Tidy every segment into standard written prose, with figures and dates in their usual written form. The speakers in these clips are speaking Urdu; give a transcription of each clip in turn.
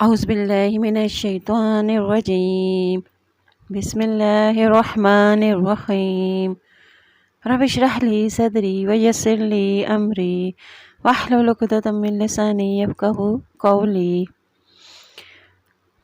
أعوذ بالله من الشيطان الرجيم. بسم الله الرحمن الرحيم. رب اشرح لي صدري ويسر لي أمري واحلل عقدة من لساني يفقهوا قولي.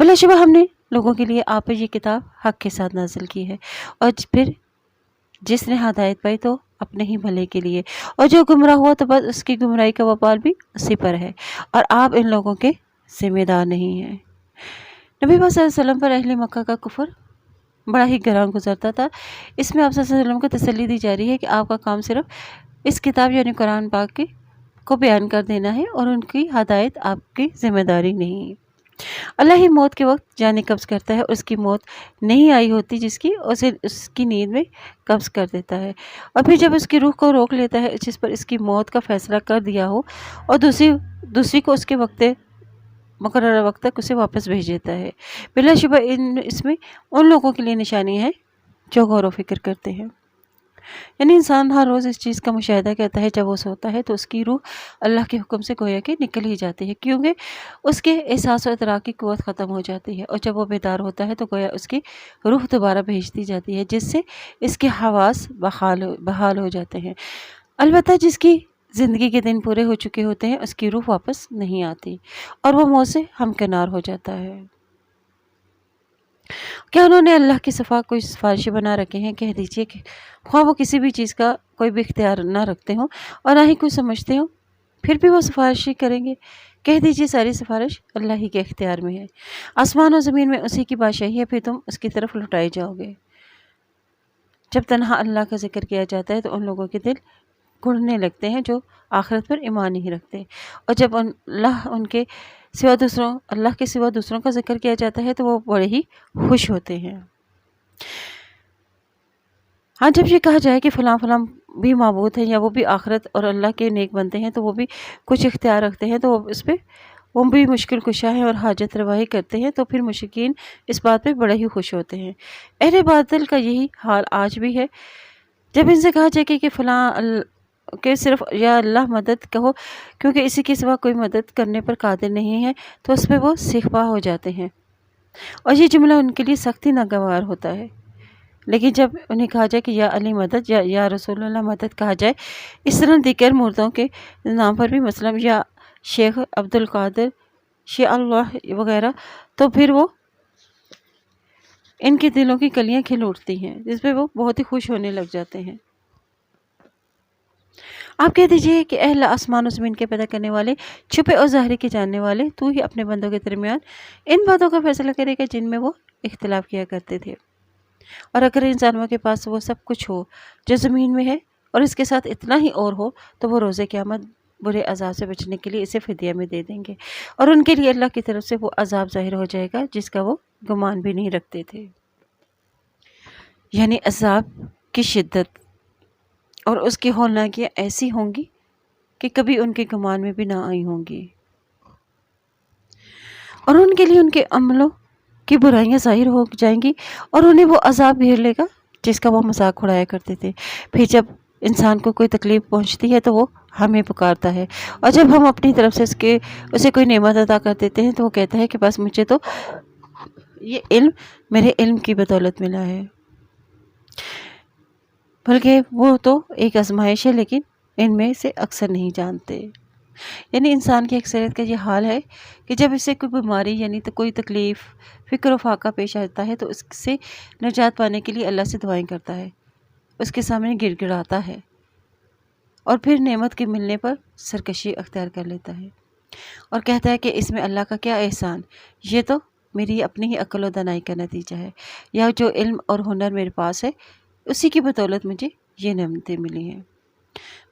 بلا شبہ ہم نے لوگوں کے لیے آپ پر یہ کتاب حق کے ساتھ نازل کی ہے، اور پھر جس نے ہدایت پائی تو اپنے ہی بھلے کے لیے، اور جو گمراہ ہوا تو بس اس کی گمراہی کا وبال بھی اسی پر ہے، اور آپ ان لوگوں کے ذمہ دار نہیں ہیں۔ نبی پاک صلی اللہ علیہ وسلم پر اہل مکہ کا کفر بڑا ہی گراں گزرتا تھا۔ اس میں آپ صلی اللہ علیہ وسلم کو تسلی دی جا رہی ہے کہ آپ کا کام صرف اس کتاب یعنی قرآن پاک کو بیان کر دینا ہے، اور ان کی ہدایت آپ کی ذمہ داری نہیں ہے۔ اللہ ہی موت کے وقت جانیں قبض کرتا ہے، اس کی موت نہیں آئی ہوتی جس کی اسے اس کی نیند میں قبض کر دیتا ہے، اور پھر جب اس کی روح کو روک لیتا ہے جس پر اس کی موت کا فیصلہ کر دیا ہو، اور دوسری کو اس کے مقررہ وقت تک اسے واپس بھیج دیتا ہے۔ بلا شبہ اس میں ان لوگوں کے لیے نشانی ہے جو غور و فکر کرتے ہیں۔ یعنی انسان ہر روز اس چیز کا مشاہدہ کرتا ہے، جب وہ سوتا ہے تو اس کی روح اللہ کے حکم سے گویا کہ نکل ہی جاتی ہے، کیونکہ اس کے احساس و ادراک کی قوت ختم ہو جاتی ہے، اور جب وہ بیدار ہوتا ہے تو گویا اس کی روح دوبارہ بھیج دی جاتی ہے، جس سے اس کے حواس بحال ہو جاتے ہیں۔ البتہ جس کی زندگی کے دن پورے ہو چکے ہوتے ہیں اس کی روح واپس نہیں آتی، اور وہ موت سے ہمکنار ہو جاتا ہے۔ کیا انہوں نے اللہ کے سوا کوئی سفارشی بنا رکھے ہیں؟ کہہ دیجئے کہ خواہ وہ کسی بھی چیز کا کوئی بھی اختیار نہ رکھتے ہوں اور نہ ہی کوئی سمجھتے ہوں، پھر بھی وہ سفارشی کریں گے۔ کہہ دیجئے ساری سفارش اللہ ہی کے اختیار میں ہے، آسمان و زمین میں اسی کی بادشاہی ہے، پھر تم اس کی طرف لوٹائے جاؤ گے۔ جب تنہا اللہ کا ذکر کیا جاتا ہے تو ان لوگوں کے دل گھڑنے لگتے ہیں جو آخرت پر ایمان نہیں رکھتے، اور جب اللہ کے سوا دوسروں کا ذکر کیا جاتا ہے تو وہ بڑے ہی خوش ہوتے ہیں۔ ہاں، جب یہ کہا جائے کہ فلاں فلاں بھی معبود ہیں یا وہ بھی آخرت اور اللہ کے نیک بنتے ہیں تو وہ بھی کچھ اختیار رکھتے ہیں، تو وہ بھی مشکل کشا ہیں اور حاجت روائی کرتے ہیں، تو پھر مشرکین اس بات پہ بڑے ہی خوش ہوتے ہیں۔ اہل باطل کا یہی حال آج بھی ہے۔ جب ان سے کہا جائے کہ فلاں کہ صرف یا اللہ مدد کہو کیونکہ اسی کے سوا کوئی مدد کرنے پر قادر نہیں ہے، تو اس پہ وہ سیکھپا ہو جاتے ہیں، اور یہ جملہ ان کے لیے سختی ناگوار ہوتا ہے۔ لیکن جب انہیں کہا جائے کہ یا علی مدد یا رسول اللہ مدد کہا جائے، اس طرح دیگر مردوں کے نام پر بھی مثلا یا شیخ عبد القادر، شیخ اللہ وغیرہ، تو پھر وہ ان کے دلوں کی کلیاں کھل اٹھتی ہیں، جس پہ وہ بہت ہی خوش ہونے لگ جاتے ہیں۔ آپ کہہ دیجئے کہ اہل آسمان و زمین کے پیدا کرنے والے، چھپے اور ظاہری کے جاننے والے، تو ہی اپنے بندوں کے درمیان ان باتوں کا فیصلہ کرے گا جن میں وہ اختلاف کیا کرتے تھے۔ اور اگر انسانوں کے پاس وہ سب کچھ ہو جو زمین میں ہے اور اس کے ساتھ اتنا ہی اور ہو، تو وہ روز قیامت برے عذاب سے بچنے کے لیے اسے فدیہ میں دے دیں گے، اور ان کے لیے اللہ کی طرف سے وہ عذاب ظاہر ہو جائے گا جس کا وہ گمان بھی نہیں رکھتے تھے۔ یعنی عذاب کی شدت اور اس کی ہولناکیاں ایسی ہوں گی کہ کبھی ان کے گمان میں بھی نہ آئی ہوں گی، اور ان کے لیے ان کے عملوں کی برائیاں ظاہر ہو جائیں گی، اور انہیں وہ عذاب گھیر لے گا جس کا وہ مذاق اڑایا کرتے تھے۔ پھر جب انسان کو کوئی تکلیف پہنچتی ہے تو وہ ہمیں پکارتا ہے، اور جب ہم اپنی طرف سے اسے کوئی نعمت عطا کر دیتے ہیں تو وہ کہتا ہے کہ بس مجھے تو یہ علم میرے علم کی بدولت ملا ہے، بلکہ وہ تو ایک آزمائش ہے، لیکن ان میں سے اکثر نہیں جانتے۔ یعنی انسان کی اکثریت کا یہ حال ہے کہ جب اسے کوئی بیماری یعنی تو کوئی تکلیف، فکر و فاقہ پیش آتا ہے تو اس سے نجات پانے کے لیے اللہ سے دعائیں کرتا ہے، اس کے سامنے گڑ گڑاتا ہے، اور پھر نعمت کے ملنے پر سرکشی اختیار کر لیتا ہے اور کہتا ہے کہ اس میں اللہ کا کیا احسان، یہ تو میری اپنی ہی عقل و دانائی کا نتیجہ ہے، یا جو علم اور ہنر میرے پاس ہے اسی کی بدولت مجھے یہ نعمتیں ملی ہیں۔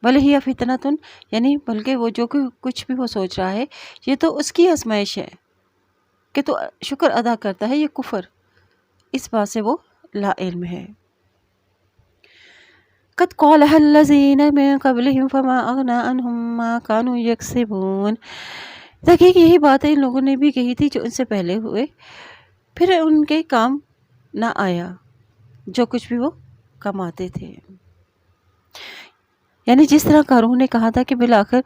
بھلے ہی فتنتن، یعنی بلکہ وہ جو کچھ بھی وہ سوچ رہا ہے یہ تو اس کی آزمائش ہے کہ تو شکر ادا کرتا ہے، یہ کفر اس بات سے وہ لا علم ہے۔ قد قالها الذین من قبلهم فما اغنی عنہم ما كانوا یکسبون۔ دیکھیے کہ یہی باتیں ان لوگوں نے بھی کہی تھی جو ان سے پہلے ہوئے، پھر ان کے کام نہ آیا جو کچھ بھی وہ کماتے تھے۔ یعنی جس طرح قارون نے کہا تھا کہ بالآخر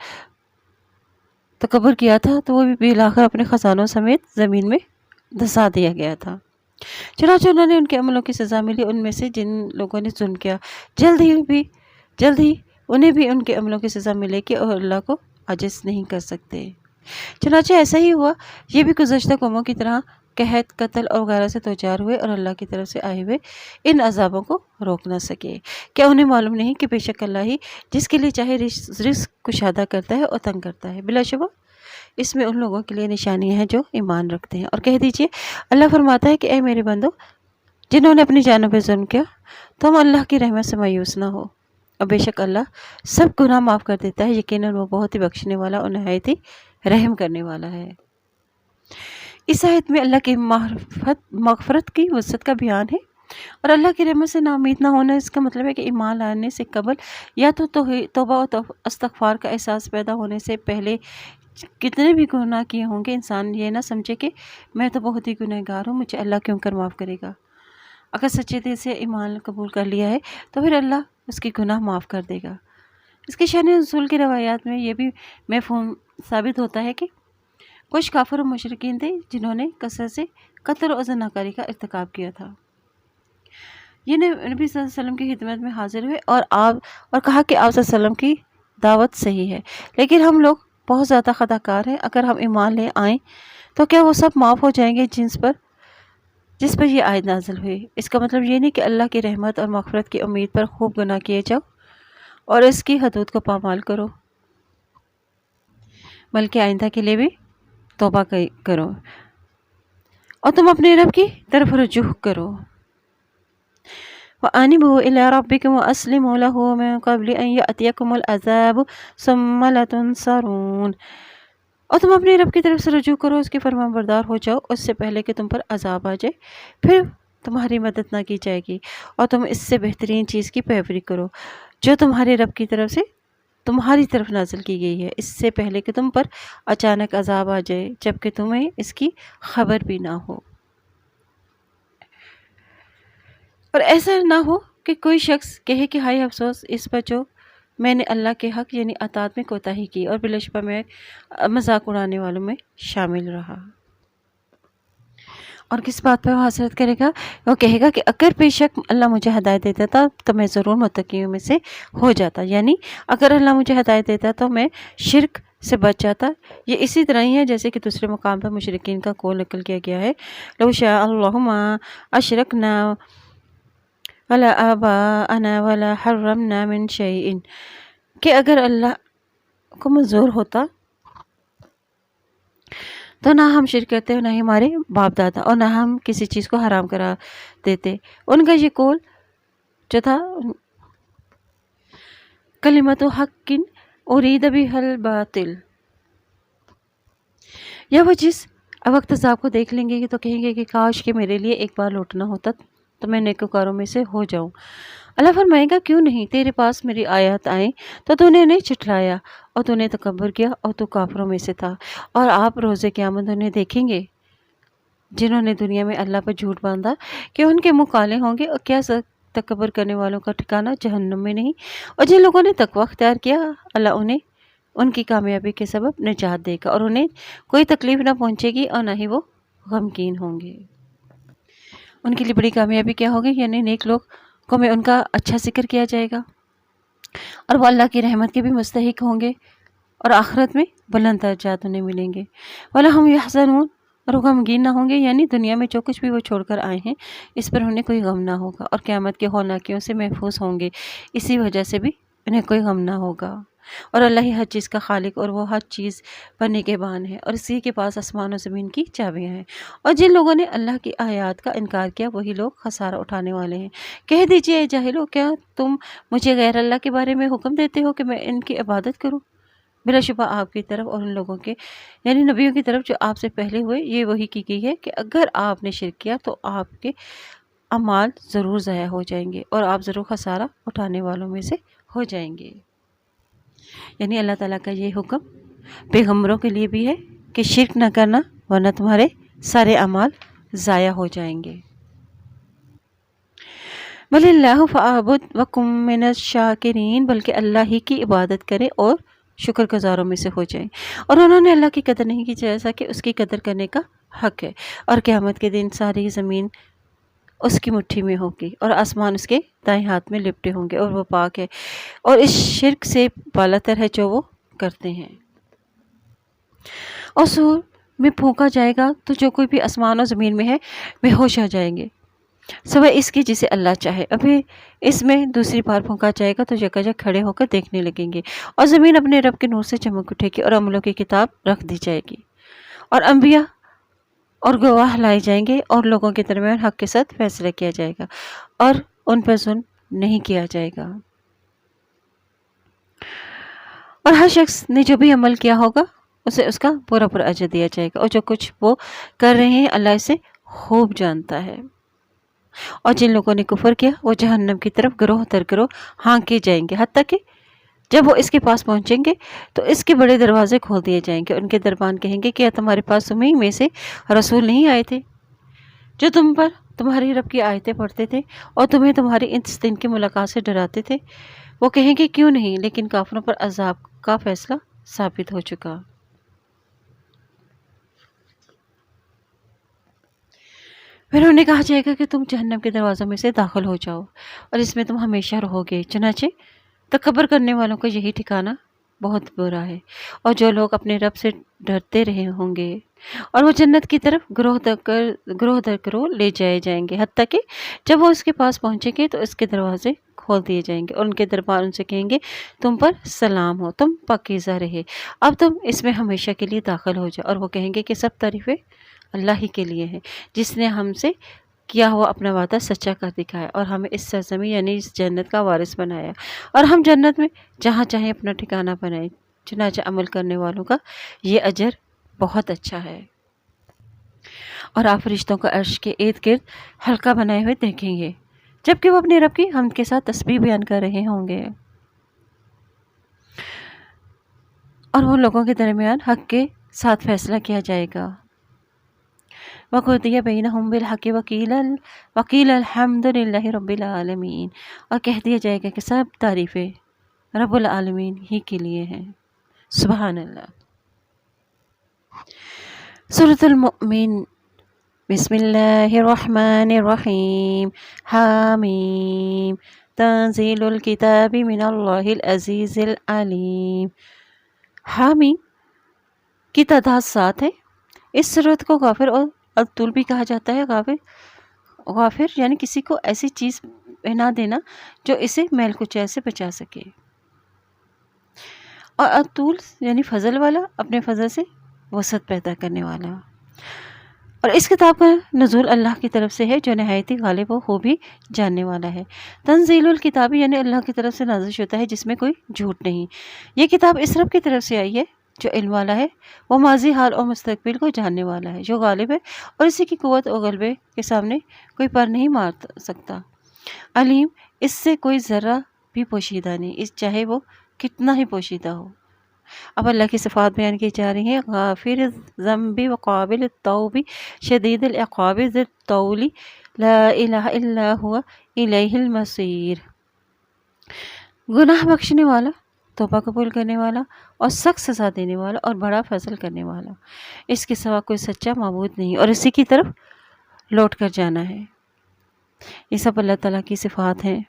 تکبر کیا تھا تو وہ بھی بالآخر اپنے خزانوں سمیت زمین میں دھسا دیا گیا تھا۔ چنانچہ انہوں نے ان کے عملوں کی سزا ملی، ان میں سے جن لوگوں نے ظلم کیا جلد ہی انہیں بھی ان کے عملوں کی سزا ملے گی، اور اللہ کو عاجز نہیں کر سکتے۔ چنانچہ ایسا ہی ہوا، یہ بھی گزشتہ قوموں کی طرح قحط، قتل اور وغیرہ سے دوچار ہوئے اور اللہ کی طرف سے آئے ہوئے ان عذابوں کو روک نہ سکے؟ کیا انہیں معلوم نہیں کہ بے شک اللہ ہی جس کے لیے چاہے رزق کشادہ کرتا ہے اور تنگ کرتا ہے؟ بلا شبہ اس میں ان لوگوں کے لیے نشانیاں ہیں جو ایمان رکھتے ہیں۔ اور کہہ دیجئے اللہ فرماتا ہے کہ اے میرے بندو جنہوں نے اپنی جانوں پہ ظلم کیا تم اللہ کی رحمت سے مایوس نہ ہو، اور بے شک اللہ سب گناہ معاف کر دیتا ہے، یقیناً وہ بہت ہی بخشنے والا اور نہایت ہی رحم کرنے والا ہے۔ اس آیت میں اللہ کی مغفرت کی وسعت کا بیان ہے، اور اللہ کی رحمت سے نا امید نہ ہونا اس کا مطلب ہے کہ ایمان لانے سے قبل یا تو توبہ و استغفار کا احساس پیدا ہونے سے پہلے کتنے بھی گناہ کیے ہوں گے انسان یہ نہ سمجھے کہ میں تو بہت ہی گنہگار ہوں، مجھے اللہ کیوں کر معاف کرے گا۔ اگر سچے دل سے ایمان قبول کر لیا ہے تو پھر اللہ اس کی گناہ معاف کر دے گا۔ اس کے شأن نزول کی روایات میں یہ بھی مفہوم ثابت ہوتا ہے کہ کچھ کافر و مشرکین تھے جنہوں نے کثرت سے قتل و زناکاری کا ارتکاب کیا تھا۔ یہ نبی صلی اللہ علیہ وسلم کی خدمت میں حاضر ہوئے اور کہا کہ آپ صلی اللہ علیہ وسلم کی دعوت صحیح ہے، لیکن ہم لوگ بہت زیادہ خطا کار ہیں، اگر ہم ایمان لے آئیں تو کیا وہ سب معاف ہو جائیں گے جس پر یہ آیت نازل ہوئی؟ اس کا مطلب یہ نہیں کہ اللہ کی رحمت اور مغفرت کی امید پر خوب گناہ کیے جاؤ اور اس کی حدود کو پامال کرو، بلکہ آئندہ کے لیے بھی توبہ کرو اور تم اپنے رب کی طرف رجوع کرو۔ وَأَنِيبُوا إِلَىٰ رَبِّكُمْ وَأَسْلِمُوا لَهُ مِن قَبْلِ أَن يَأْتِيَكُمُ الْعَذَابُ ثُمَّ لَا تُنصَرُونَ، اور تم اپنے رب کی طرف سے رجوع کرو، اس کے فرمان بردار ہو جاؤ اس سے پہلے کہ تم پر عذاب آ جائے، پھر تمہاری مدد نہ کی جائے گی، اور تم اس سے بہترین چیز کی پیروی کرو جو تمہارے رب کی طرف سے تمہاری طرف نازل کی گئی ہے، اس سے پہلے کہ تم پر اچانک عذاب آ جائے جبکہ تمہیں اس کی خبر بھی نہ ہو۔ اور ایسا نہ ہو کہ کوئی شخص کہے کہ ہائے افسوس اس پر جو میں نے اللہ کے حق یعنی اطاعت میں کوتاہی کی اور بلا شبہ میں مذاق اڑانے والوں میں شامل رہا۔ اور کس بات پر وہ حسرت کرے گا؟ وہ کہے گا کہ اگر بے شک اللہ مجھے ہدایت دیتا تھا تو میں ضرور متقیوں میں سے ہو جاتا، یعنی اگر اللہ مجھے ہدایت دیتا تو میں شرک سے بچ جاتا۔ یہ اسی طرح ہی ہے جیسے کہ دوسرے مقام پر مشرکین کا قول نقل کیا گیا ہے، لو شاء اللہ ما اشرکنا ولا آباءنا ولا حرمنا من شیء، کہ اگر اللہ کو منظور ہوتا تو نہ ہم شرک کرتے اور نہ ہی ہمارے باپ دادا، اور نہ ہم کسی چیز کو حرام کرا دیتے۔ ان کا یہ قول جو تھا کلمت حق ارید بها الباطل، یا وہ جس وقت عذاب کو دیکھ لیں گے تو کہیں گے کہ کاش کہ میرے لیے ایک بار لوٹنا ہوتا تو میں نیکوکاروں میں سے ہو جاؤں۔ اللہ فرمائے گا کیوں نہیں، تیرے پاس میری آیات آئیں تو تو نے انہیں جھٹلایا اور تو نے تکبر کیا اور تو کافروں میں سے تھا، اور آپ روز قیامت انہیں دیکھیں گے جنہوں نے دنیا میں اللہ پر جھوٹ باندھا کہ ان کے منہ کالے ہوں گے، اور کیا تکبر کرنے والوں کا ٹھکانہ جہنم میں نہیں۔ اور جن لوگوں نے تقوی اختیار کیا اللہ انہیں ان کی کامیابی کے سبب نجات دے گا، اور انہیں کوئی تکلیف نہ پہنچے گی اور نہ ہی وہ غمگین ہوں گے۔ ان کے لیے بڑی کامیابی کیا ہوگی، یعنی نیک لوگ کو میں ان کا اچھا ذکر کیا جائے گا اور وہ اللہ کی رحمت کے بھی مستحق ہوں گے، اور آخرت میں بلند درجات انہیں ملیں گے۔ وَلَا هُمْ يَحْزَنُونَ، اور وہ غمگین نہ ہوں گے، یعنی دنیا میں جو کچھ بھی وہ چھوڑ کر آئے ہیں اس پر انہیں کوئی غم نہ ہوگا، اور قیامت کے ہولناکیوں سے محفوظ ہوں گے، اسی وجہ سے بھی انہیں کوئی غم نہ ہوگا۔ اور اللہ ہی ہر چیز کا خالق اور وہ ہر چیز پر نگہبان ہے، اور اسی کے پاس آسمان و زمین کی چابیاں ہیں۔ اور جن لوگوں نے اللہ کی آیات کا انکار کیا وہی لوگ خسارہ اٹھانے والے ہیں۔ کہہ دیجئے اے جاہلو، کیا تم مجھے غیر اللہ کے بارے میں حکم دیتے ہو کہ میں ان کی عبادت کروں؟ بلا شبہ آپ کی طرف اور ان لوگوں کے یعنی نبیوں کی طرف جو آپ سے پہلے ہوئے یہ وحی کی گئی ہے کہ اگر آپ نے شرک کیا تو آپ کے اعمال ضرور ضائع ہو جائیں گے اور آپ ضرور خسارہ اٹھانے والوں میں سے ہو جائیں گے۔ یعنی اللہ تعالیٰ کا یہ حکم پیغمبروں کے لیے بھی ہے کہ شرک نہ کرنا ورنہ تمہارے سارے اعمال ضائع ہو جائیں گے۔ بل اللہ فاعبد وکم من الشاکرین، بلکہ اللہ ہی کی عبادت کرے اور شکر گزاروں میں سے ہو جائیں۔ اور انہوں نے اللہ کی قدر نہیں کی جیسا کہ اس کی قدر کرنے کا حق ہے، اور قیامت کے دن ساری زمین اس کی مٹھی میں ہوگی اور آسمان اس کے دائیں ہاتھ میں لپٹے ہوں گے، اور وہ پاک ہے اور اس شرک سے بالاتر ہے جو وہ کرتے ہیں۔ اور میں پھونکا جائے گا تو جو کوئی بھی آسمان اور زمین میں ہے بے ہوش ہو جائیں گے، سوائے اس کی جسے اللہ چاہے۔ ابھی اس میں دوسری بار پھونکا جائے گا تو یکایک کھڑے ہو کر دیکھنے لگیں گے، اور زمین اپنے رب کے نور سے چمک اٹھے گی، اور عملوں کی کتاب رکھ دی جائے گی، اور انبیاء اور گواہ لائے جائیں گے، اور لوگوں کے درمیان حق کے ساتھ فیصلہ کیا جائے گا، اور ان پر ظلم نہیں کیا جائے گا، اور ہر شخص نے جو بھی عمل کیا ہوگا اسے اس کا پورا پورا اجر دیا جائے گا، اور جو کچھ وہ کر رہے ہیں اللہ اسے خوب جانتا ہے۔ اور جن لوگوں نے کفر کیا وہ جہنم کی طرف گروہ در گروہ ہانکے جائیں گے، حتیٰ کہ جب وہ اس کے پاس پہنچیں گے تو اس کے بڑے دروازے کھول دیے جائیں گے، ان کے دربان کہیں گے کیا تمہارے پاس تمہیں میں سے رسول نہیں آئے تھے جو تم پر تمہاری رب کی آیتیں پڑھتے تھے اور تمہیں تمہاری اس دن کی ملاقات سے ڈراتے تھے؟ وہ کہیں گے کیوں نہیں، لیکن کافروں پر عذاب کا فیصلہ ثابت ہو چکا۔ پھر انہیں کہا جائے گا کہ تم جہنم کے دروازوں میں سے داخل ہو جاؤ اور اس میں تم ہمیشہ رہو گے، چنانچہ تکبر کرنے والوں کا یہی ٹھکانہ بہت برا ہے، اور جو لوگ اپنے رب سے ڈرتے رہے ہوں گے اور وہ جنت کی طرف گروہ در گروہ لے جائے جائیں گے، حتیٰ کہ جب وہ اس کے پاس پہنچیں گے تو اس کے دروازے کھول دیے جائیں گے، اور ان کے دربار ان سے کہیں گے تم پر سلام ہو، تم پاکیزہ رہے، اب تم اس میں ہمیشہ کے لیے داخل ہو جاؤ۔ اور وہ کہیں گے کہ سب تعریفیں اللہ ہی کے لیے ہے جس نے ہم سے کیا ہوا اپنا وعدہ سچا کر دکھایا اور ہمیں اس سرزمین یعنی اس جنت کا وارث بنایا، اور ہم جنت میں جہاں چاہیں اپنا ٹھکانہ بنائیں، چنانچہ عمل کرنے والوں کا یہ اجر بہت اچھا ہے۔ اور آپ فرشتوں کو عرش کے ارد گرد حلقہ بنائے ہوئے دیکھیں گے جبکہ وہ اپنے رب کی حمد کے ساتھ تسبیح بیان کر رہے ہوں گے، اور وہ لوگوں کے درمیان حق کے ساتھ فیصلہ کیا جائے گا۔ وَقُضِيَ بَيْنَهُمْ بِالْحَقِّ وَقِيلَ الْحَمْدُ لِلَّهِ رَبِّ الْعَالَمِينَ، اور کہہ دیا جائے گا کہ سب تعریفیں رب العالمین ہی کے لیے ہیں۔ سبحان اللہ۔ سورۃ المؤمن۔ بسم اللہ الرحمن الرحیم۔ حامیم۔ تنزیل الکتاب من اللہ العزیز العلیم۔ حامیم کی تعداد 7 ہے۔ اس سورت کو غافر اور الطول بھی کہا جاتا ہے۔ غافر یعنی کسی کو ایسی چیز پہنا دینا جو اسے میل کچیل سے بچا سکے، اور الطول یعنی فضل والا، اپنے فضل سے وسعت پیدا کرنے والا۔ اور اس کتاب کا نزول اللہ کی طرف سے ہے جو نہایت ہی غالب و خوبی جاننے والا ہے۔ تنزیل الکتاب یعنی اللہ کی طرف سے نازل ہوتا ہے جس میں کوئی جھوٹ نہیں۔ یہ کتاب اس رب کی طرف سے آئی ہے جو علم والا ہے، وہ ماضی، حال اور مستقبل کو جاننے والا ہے، جو غالب ہے اور اسی کی قوت اور غلبے کے سامنے کوئی پر نہیں مار سکتا۔ علیم، اس سے کوئی ذرہ بھی پوشیدہ نہیں، چاہے وہ کتنا ہی پوشیدہ ہو۔ اب اللہ کی صفات بیان کی جا رہی ہیں۔ غافر الذنب وقابل التوب شدید العقاب ذی الطول لا الہ الا ہوا الیہ المصیر۔ گناہ بخشنے والا، توبہ قبول کرنے والا اور سخت سزا دینے والا اور بڑا فضل کرنے والا، اس کے سوا کوئی سچا معبود نہیں، اور اسی کی طرف لوٹ کر جانا ہے۔ یہ سب اللہ تعالیٰ کی صفات ہیں،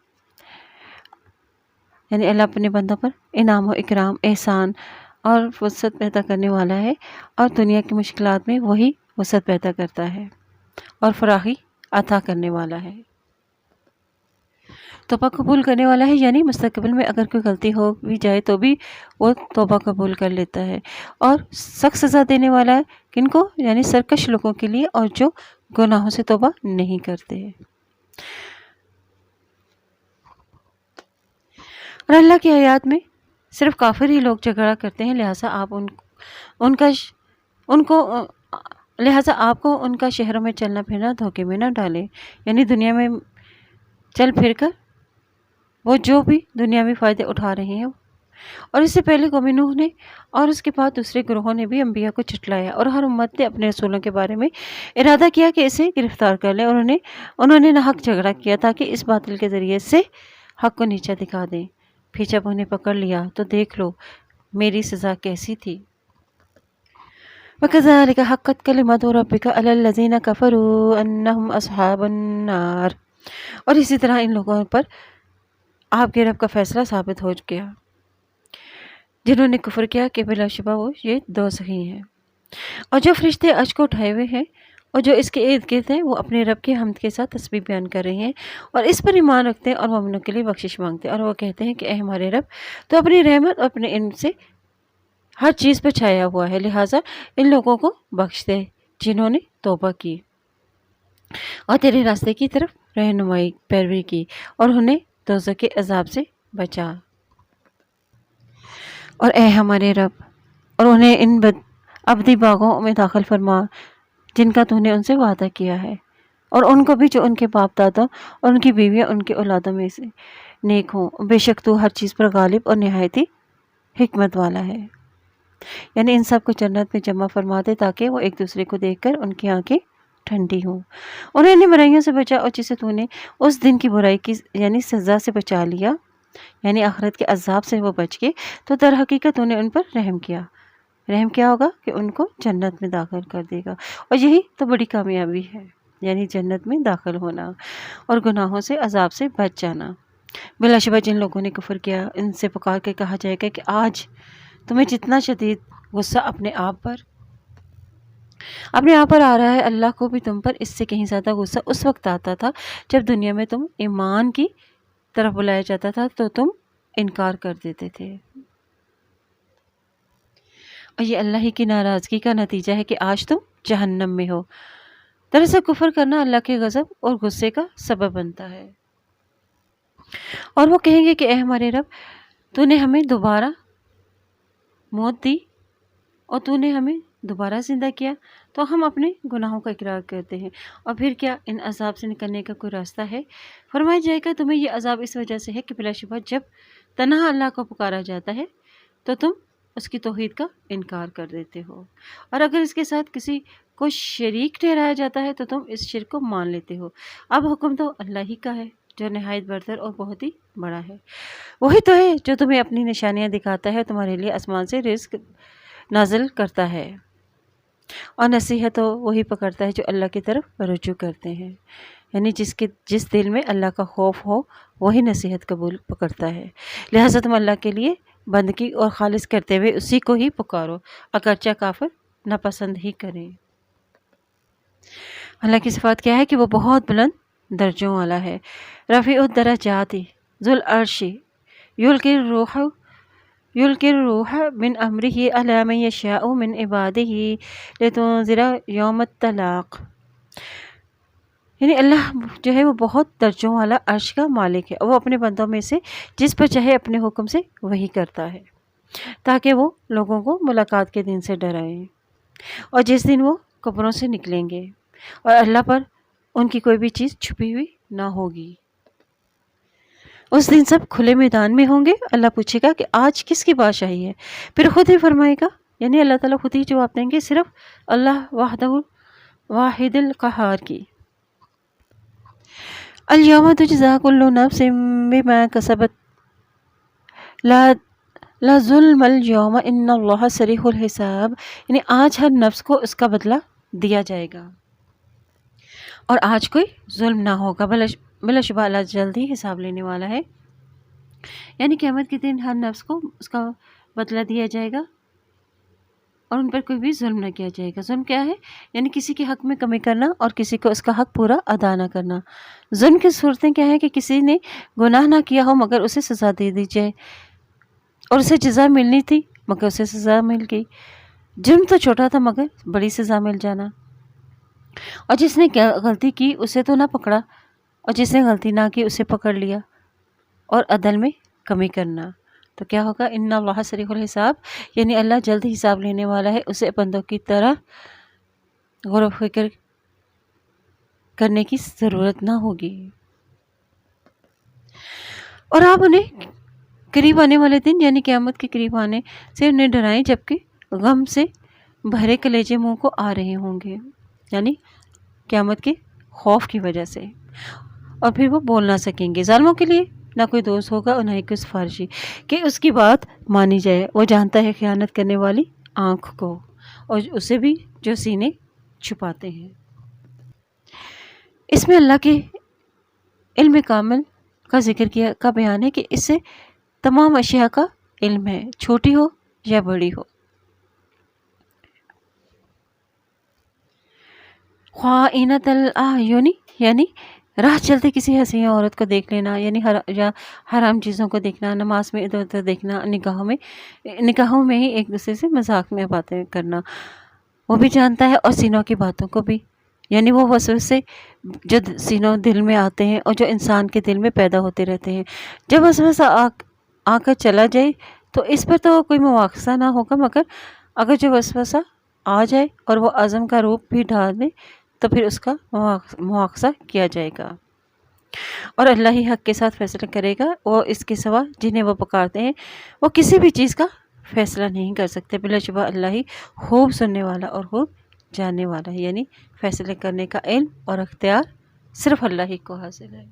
یعنی اللہ اپنے بندوں پر انعام و اکرام، احسان اور وسعت پیدا کرنے والا ہے، اور دنیا کی مشکلات میں وہی وسعت پیدا کرتا ہے اور فراخی عطا کرنے والا ہے۔ توبہ قبول کرنے والا ہے، یعنی مستقبل میں اگر کوئی غلطی ہو بھی جائے تو بھی وہ توبہ قبول کر لیتا ہے، اور سخت سزا دینے والا ہے کن کو، یعنی سرکش لوگوں کے لیے اور جو گناہوں سے توبہ نہیں کرتے۔ اور اللہ کی آیات میں صرف کافر ہی لوگ جھگڑا کرتے ہیں، لہٰذا آپ کو ان کا شہروں میں چلنا پھرنا دھوکے میں نہ ڈالے، یعنی دنیا میں چل پھر کر وہ جو بھی دنیاوی فائدے اٹھا رہے ہیں۔ اور اس سے پہلے قوم نوح نے اور اس کے بعد دوسرے گروہوں نے بھی انبیاء کو جھٹلایا، اور ہر امت نے اپنے رسولوں کے بارے میں ارادہ کیا کہ اسے گرفتار کر لیں، اور انہوں نے ناحق جھگڑا کیا تاکہ اس باطل کے ذریعے سے حق کو نیچا دکھا دیں۔ پھر جب انہیں پکڑ لیا تو دیکھ لو میری سزا کیسی تھی۔ وَكَذَلِكَ حَقَّتْ كَلِمَتُ رَبِّكَ عَلَى الَّذِينَ كَفَرُوا أَنَّهُمْ أَصْحَابُ النَّارِ، اور اسی طرح ان لوگوں پر آپ کے رب کا فیصلہ ثابت ہو گیا جنہوں نے کفر کیا کہ بلا شبہ وہ یہ دوزخی ہیں۔ اور جو فرشتے عرش کو اٹھائے ہوئے ہیں اور جو اس کے ارد گرد ہیں وہ اپنے رب کے حمد کے ساتھ تسبیح بیان کر رہے ہیں اور اس پر ایمان رکھتے ہیں اور مومنوں کے لیے بخشش مانگتے ہیں، اور وہ کہتے ہیں کہ اے ہمارے رب تو اپنی رحمت اور اپنے علم سے ہر چیز پہ چھایا ہوا ہے، لہٰذا ان لوگوں کو بخش دے جنہوں نے توبہ کی اور تیرے راستے کی طرف رہنمائی پیروی کی، اور انہیں دوزخ کے عذاب سے بچا۔ اور اے ہمارے رب اور انہیں ان ابدی باغوں میں داخل فرما جن کا تو نے ان سے وعدہ کیا ہے، اور ان کو بھی جو ان کے باپ دادا اور ان کی بیویاں ان کے اولادوں میں سے نیک ہوں، بے شک تو ہر چیز پر غالب اور نہایت ہی حکمت والا ہے۔ یعنی ان سب کو جنت میں جمع فرما دے تاکہ وہ ایک دوسرے کو دیکھ کر ان کی آنکھیں ٹھنڈی ہوں۔ انہیں ان برائیوں سے بچا اور جسے تو نے اس دن کی برائی کی یعنی سزا سے بچا لیا، یعنی آخرت کے عذاب سے وہ بچ گئے، تو در حقیقت تو نے ان پر رحم کیا۔ رحم کیا ہوگا کہ ان کو جنت میں داخل کر دے گا، اور یہی تو بڑی کامیابی ہے، یعنی جنت میں داخل ہونا اور گناہوں سے عذاب سے بچ جانا۔ بلا شبہ جن لوگوں نے کفر کیا ان سے پکار کے کہا جائے گا کہ آج تمہیں جتنا شدید غصہ اپنے آپ پر آ رہا ہے، اللہ کو بھی تم پر اس سے کہیں زیادہ غصہ اس وقت آتا تھا جب دنیا میں تم ایمان کی طرف بلایا جاتا تھا تو تم انکار کر دیتے تھے، اور یہ اللہ ہی کی ناراضگی کا نتیجہ ہے کہ آج تم جہنم میں ہو۔ دراصل کفر کرنا اللہ کے غضب اور غصے کا سبب بنتا ہے، اور وہ کہیں گے کہ اے ہمارے رب تو نے ہمیں دوبارہ موت دی اور تو نے ہمیں دوبارہ زندہ کیا تو ہم اپنے گناہوں کا اقرار کرتے ہیں، اور پھر کیا ان عذاب سے نکلنے کا کوئی راستہ ہے؟ فرمایا جائے گا تمہیں یہ عذاب اس وجہ سے ہے کہ بلا شبہ جب تنہا اللہ کو پکارا جاتا ہے تو تم اس کی توحید کا انکار کر دیتے ہو، اور اگر اس کے ساتھ کسی کو شریک ٹھہرایا جاتا ہے تو تم اس شرک کو مان لیتے ہو۔ اب حکم تو اللہ ہی کا ہے جو نہایت برتر اور بہت ہی بڑا ہے، وہی تو ہے جو تمہیں اپنی نشانیاں دکھاتا ہے، تمہارے لیے آسمان سے رزق نازل کرتا ہے، اور نصیحت وہی پکڑتا ہے جو اللہ کی طرف رجوع کرتے ہیں، یعنی جس دل میں اللہ کا خوف ہو وہی نصیحت قبول پکڑتا ہے، لہٰذا تم اللہ کے لیے بندگی اور خالص کرتے ہوئے اسی کو ہی پکارو اگرچہ کافر ناپسند ہی کریں۔ اللہ کی صفات کیا ہے کہ وہ بہت بلند درجوں والا ہے، رفیع الدرجات ذو العرش یلقی الروح من امرہ علی من یشاء من عبادہ لتنذر یوم التلاق، یعنی اللہ جو ہے وہ بہت درجوں والا عرش کا مالک ہے، اور وہ اپنے بندوں میں سے جس پر چاہے اپنے حکم سے وہی کرتا ہے تاکہ وہ لوگوں کو ملاقات کے دن سے ڈرائیں، اور جس دن وہ قبروں سے نکلیں گے اور اللہ پر ان کی کوئی بھی چیز چھپی ہوئی نہ ہوگی۔ اس دن سب کھلے میدان میں ہوں گے، اللہ پوچھے گا کہ آج کس کی بادشاہی ہے، پھر خود ہی فرمائے گا، یعنی اللہ تعالیٰ خود ہی جواب دیں گے صرف اللہ وحدہ واحد القہار کی۔ الیوم تجزی کل نفس بما کسبت لا ظلم الیوم ان اللہ سریع الحساب، یعنی آج ہر نفس کو اس کا بدلہ دیا جائے گا اور آج کوئی ظلم نہ ہوگا، بلا شبہ اللہ جلد ہی حساب لینے والا ہے، یعنی قیامت کے دن ہر نفس کو اس کا بدلہ دیا جائے گا اور ان پر کوئی بھی ظلم نہ کیا جائے گا۔ ظلم کیا ہے؟ یعنی کسی کے حق میں کمی کرنا اور کسی کو اس کا حق پورا ادا نہ کرنا۔ ظلم کی صورتیں کیا ہے کہ کسی نے گناہ نہ کیا ہو مگر اسے سزا دے دی جائے، اور اسے جزا ملنی تھی مگر اسے سزا مل گئی۔ جرم تو چھوٹا تھا مگر بڑی سزا مل جانا، اور جس نے غلطی کی اسے تو نہ پکڑا اور جس نے غلطی نہ کی اسے پکڑ لیا، اور عدل میں کمی کرنا تو کیا ہوگا؟ ان اللہ سریع الحساب، یعنی اللہ جلد حساب لینے والا ہے، اسے بندوں کی طرح غور و فکر کرنے کی ضرورت نہ ہوگی۔ اور آپ انہیں قریب آنے والے دن یعنی قیامت کے قریب آنے سے انہیں ڈرائیں جبکہ غم سے بھرے کلیجے منہ کو آ رہے ہوں گے، یعنی قیامت کے خوف کی وجہ سے، اور پھر وہ بول نہ سکیں گے۔ ظالموں کے لیے نہ کوئی دوست ہوگا اور نہ ہی کوئی سفارشی کہ اس کی بات مانی جائے، وہ جانتا ہے خیانت کرنے والی آنکھ کو اور اسے بھی جو سینے چھپاتے ہیں۔ اس میں اللہ کے علم کامل کا ذکر کا بیان ہے کہ اس سے تمام اشیاء کا علم ہے، چھوٹی ہو یا بڑی ہو۔ خائنۃ الاعین یعنی راہ چلتے کسی حسین عورت کو دیکھ لینا، یعنی یا حرام چیزوں کو دیکھنا، نماز میں ادھر ادھر دیکھنا، نگاہوں میں ہی ایک دوسرے سے مذاق میں باتیں کرنا، وہ بھی جانتا ہے، اور سینوں کی باتوں کو بھی، یعنی وہ وسوسے جو سینوں دل میں آتے ہیں اور جو انسان کے دل میں پیدا ہوتے رہتے ہیں، جب وسوسہ آ کر چلا جائے تو اس پر تو کوئی مواخذہ نہ ہوگا، مگر اگر جو وسوسہ آ جائے اور وہ عزم کا روپ بھی ڈال دے تو پھر اس کا مواخذہ کیا جائے گا، اور اللہ ہی حق کے ساتھ فیصلہ کرے گا، وہ اس کے سوا جنہیں وہ پکارتے ہیں وہ کسی بھی چیز کا فیصلہ نہیں کر سکتے، بلا شبہ اللہ ہی خوب سننے والا اور خوب جاننے والا ہے، یعنی فیصلے کرنے کا علم اور اختیار صرف اللہ ہی کو حاصل ہے۔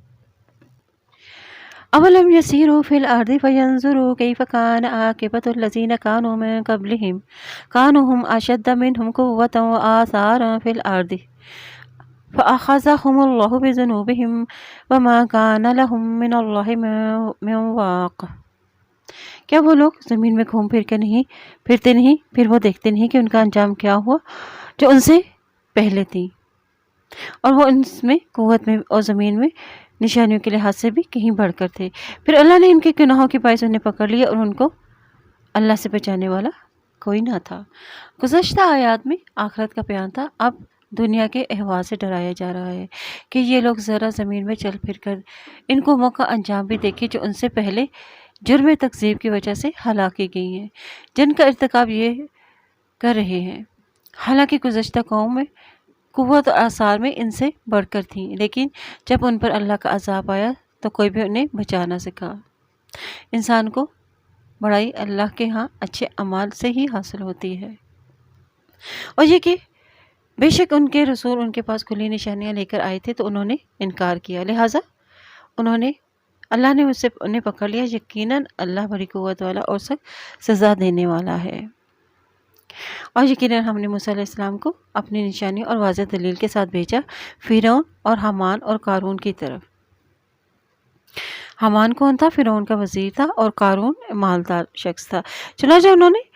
اولم یسیروا فی الارض فینظروا کیف کان عاقبۃ الذین کانوا من قبلہم کانوا ہم اشد منہم قوۃ وآثارا فی الارض فأخذهم اللہ بذنوبہم وما کان لہم من اللہ من واق۔ کیا وہ لوگ زمین میں گھوم پھرتے نہیں، پھر وہ دیکھتے نہیں کہ ان کا انجام کیا ہوا جو ان سے پہلے تھی، اور وہ ان میں قوت میں اور زمین میں نشانیوں کے لحاظ سے بھی کہیں بڑھ کر تھے، پھر اللہ نے ان کے گناہوں کے باعث انہیں پکڑ لیا اور ان کو اللہ سے بچانے والا کوئی نہ تھا۔ گزشتہ آیات میں آخرت کا بیان تھا، اب دنیا کے احوال سے ڈرایا جا رہا ہے کہ یہ لوگ ذرا زمین میں چل پھر کر ان قوموں کا انجام بھی دیکھیں جو ان سے پہلے جرم تکذیب کی وجہ سے ہلاک کی گئی ہیں، جن کا ارتکاب یہ کر رہے ہیں۔ حالانکہ گزشتہ قوم میں قوت اور آثار میں ان سے بڑھ کر تھیں، لیکن جب ان پر اللہ کا عذاب آیا تو کوئی بھی انہیں بچا نہ سکا۔ انسان کو بڑائی اللہ کے ہاں اچھے اعمال سے ہی حاصل ہوتی ہے، اور یہ کہ بے شک ان کے رسول ان کے پاس کھلی نشانیاں لے کر آئے تھے تو انہوں نے انکار کیا، لہٰذا اللہ نے اس سے انہیں پکڑ لیا، یقیناً اللہ بڑی قوت والا اور سخت سزا دینے والا ہے۔ اور یقیناً ہم نے موسیٰ علیہ السلام کو اپنی نشانی اور واضح دلیل کے ساتھ بھیجا فرعون اور حامان اور قارون کی طرف۔ حامان کون تھا؟ فرعون کا وزیر تھا، اور قارون مالدار شخص تھا۔ چنانچہ انہوں نے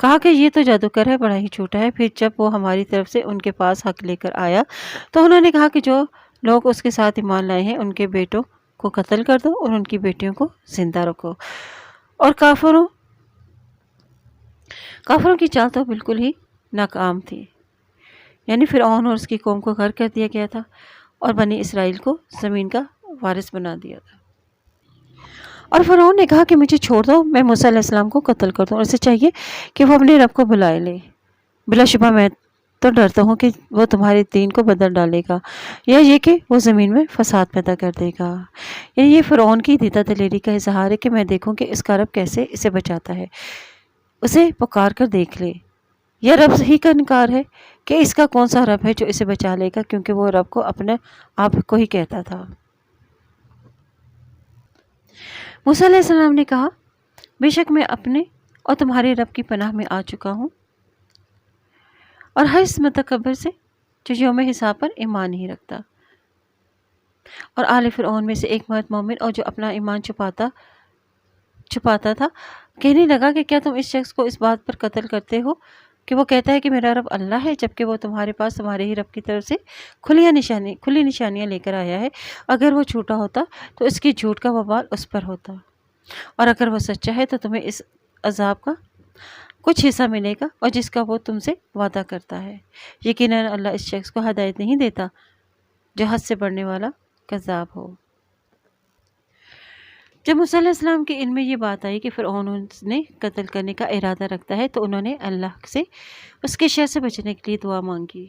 کہا کہ یہ تو جادوگر ہے، بڑا ہی جھوٹا ہے۔ پھر جب وہ ہماری طرف سے ان کے پاس حق لے کر آیا تو انہوں نے کہا کہ جو لوگ اس کے ساتھ ایمان لائے ہیں ان کے بیٹوں کو قتل کر دو اور ان کی بیٹیوں کو زندہ رکھو، اور کافروں کی چال تو بالکل ہی ناکام تھی، یعنی فرعون اور اس کی قوم کو غرق کر دیا گیا تھا اور بنی اسرائیل کو زمین کا وارث بنا دیا تھا۔ اور فرعون نے کہا کہ مجھے چھوڑ دو، میں موسیٰ علیہ السلام کو قتل کر دوں، اور اسے چاہیے کہ وہ اپنے رب کو بلائے لے، بلا شبہ میں تو ڈرتا ہوں کہ وہ تمہارے دین کو بدل ڈالے گا، یا یہ کہ وہ زمین میں فساد پیدا کر دے گا۔ یعنی یہ فرعون کی دیدہ دلیری کا اظہار ہے کہ میں دیکھوں کہ اس کا رب کیسے اسے بچاتا ہے، اسے پکار کر دیکھ لے۔ یہ رب ہی کا انکار ہے کہ اس کا کون سا رب ہے جو اسے بچا لے گا، کیونکہ وہ رب کو اپنے آپ کو ہی کہتا تھا۔ موسیٰ علیہ السلام نے کہا بے شک میں اپنے اور تمہارے رب کی پناہ میں آ چکا ہوں، اور ہر اس متکبر سے جو یوم حساب پر ایمان نہیں رکھتا۔ اور آل فرعون میں سے ایک مرد مومن اور جو اپنا ایمان چھپاتا تھا کہنے لگا کہ کیا تم اس شخص کو اس بات پر قتل کرتے ہو کہ وہ کہتا ہے کہ میرا رب اللہ ہے، جبکہ وہ تمہارے پاس تمہارے ہی رب کی طرف سے کھلی نشانیاں لے کر آیا ہے۔ اگر وہ جھوٹا ہوتا تو اس کی جھوٹ کا وبال اس پر ہوتا، اور اگر وہ سچا ہے تو تمہیں اس عذاب کا کچھ حصہ ملے گا اور جس کا وہ تم سے وعدہ کرتا ہے۔ یقیناً اللہ اس شخص کو ہدایت نہیں دیتا جو حد سے بڑھنے والا کذاب ہو۔ جب موسیٰ علیہ السلام کے علم میں یہ بات آئی کہ فرعون نے قتل کرنے کا ارادہ رکھتا ہے تو انہوں نے اللہ سے اس کے شر سے بچنے کے لیے دعا مانگی،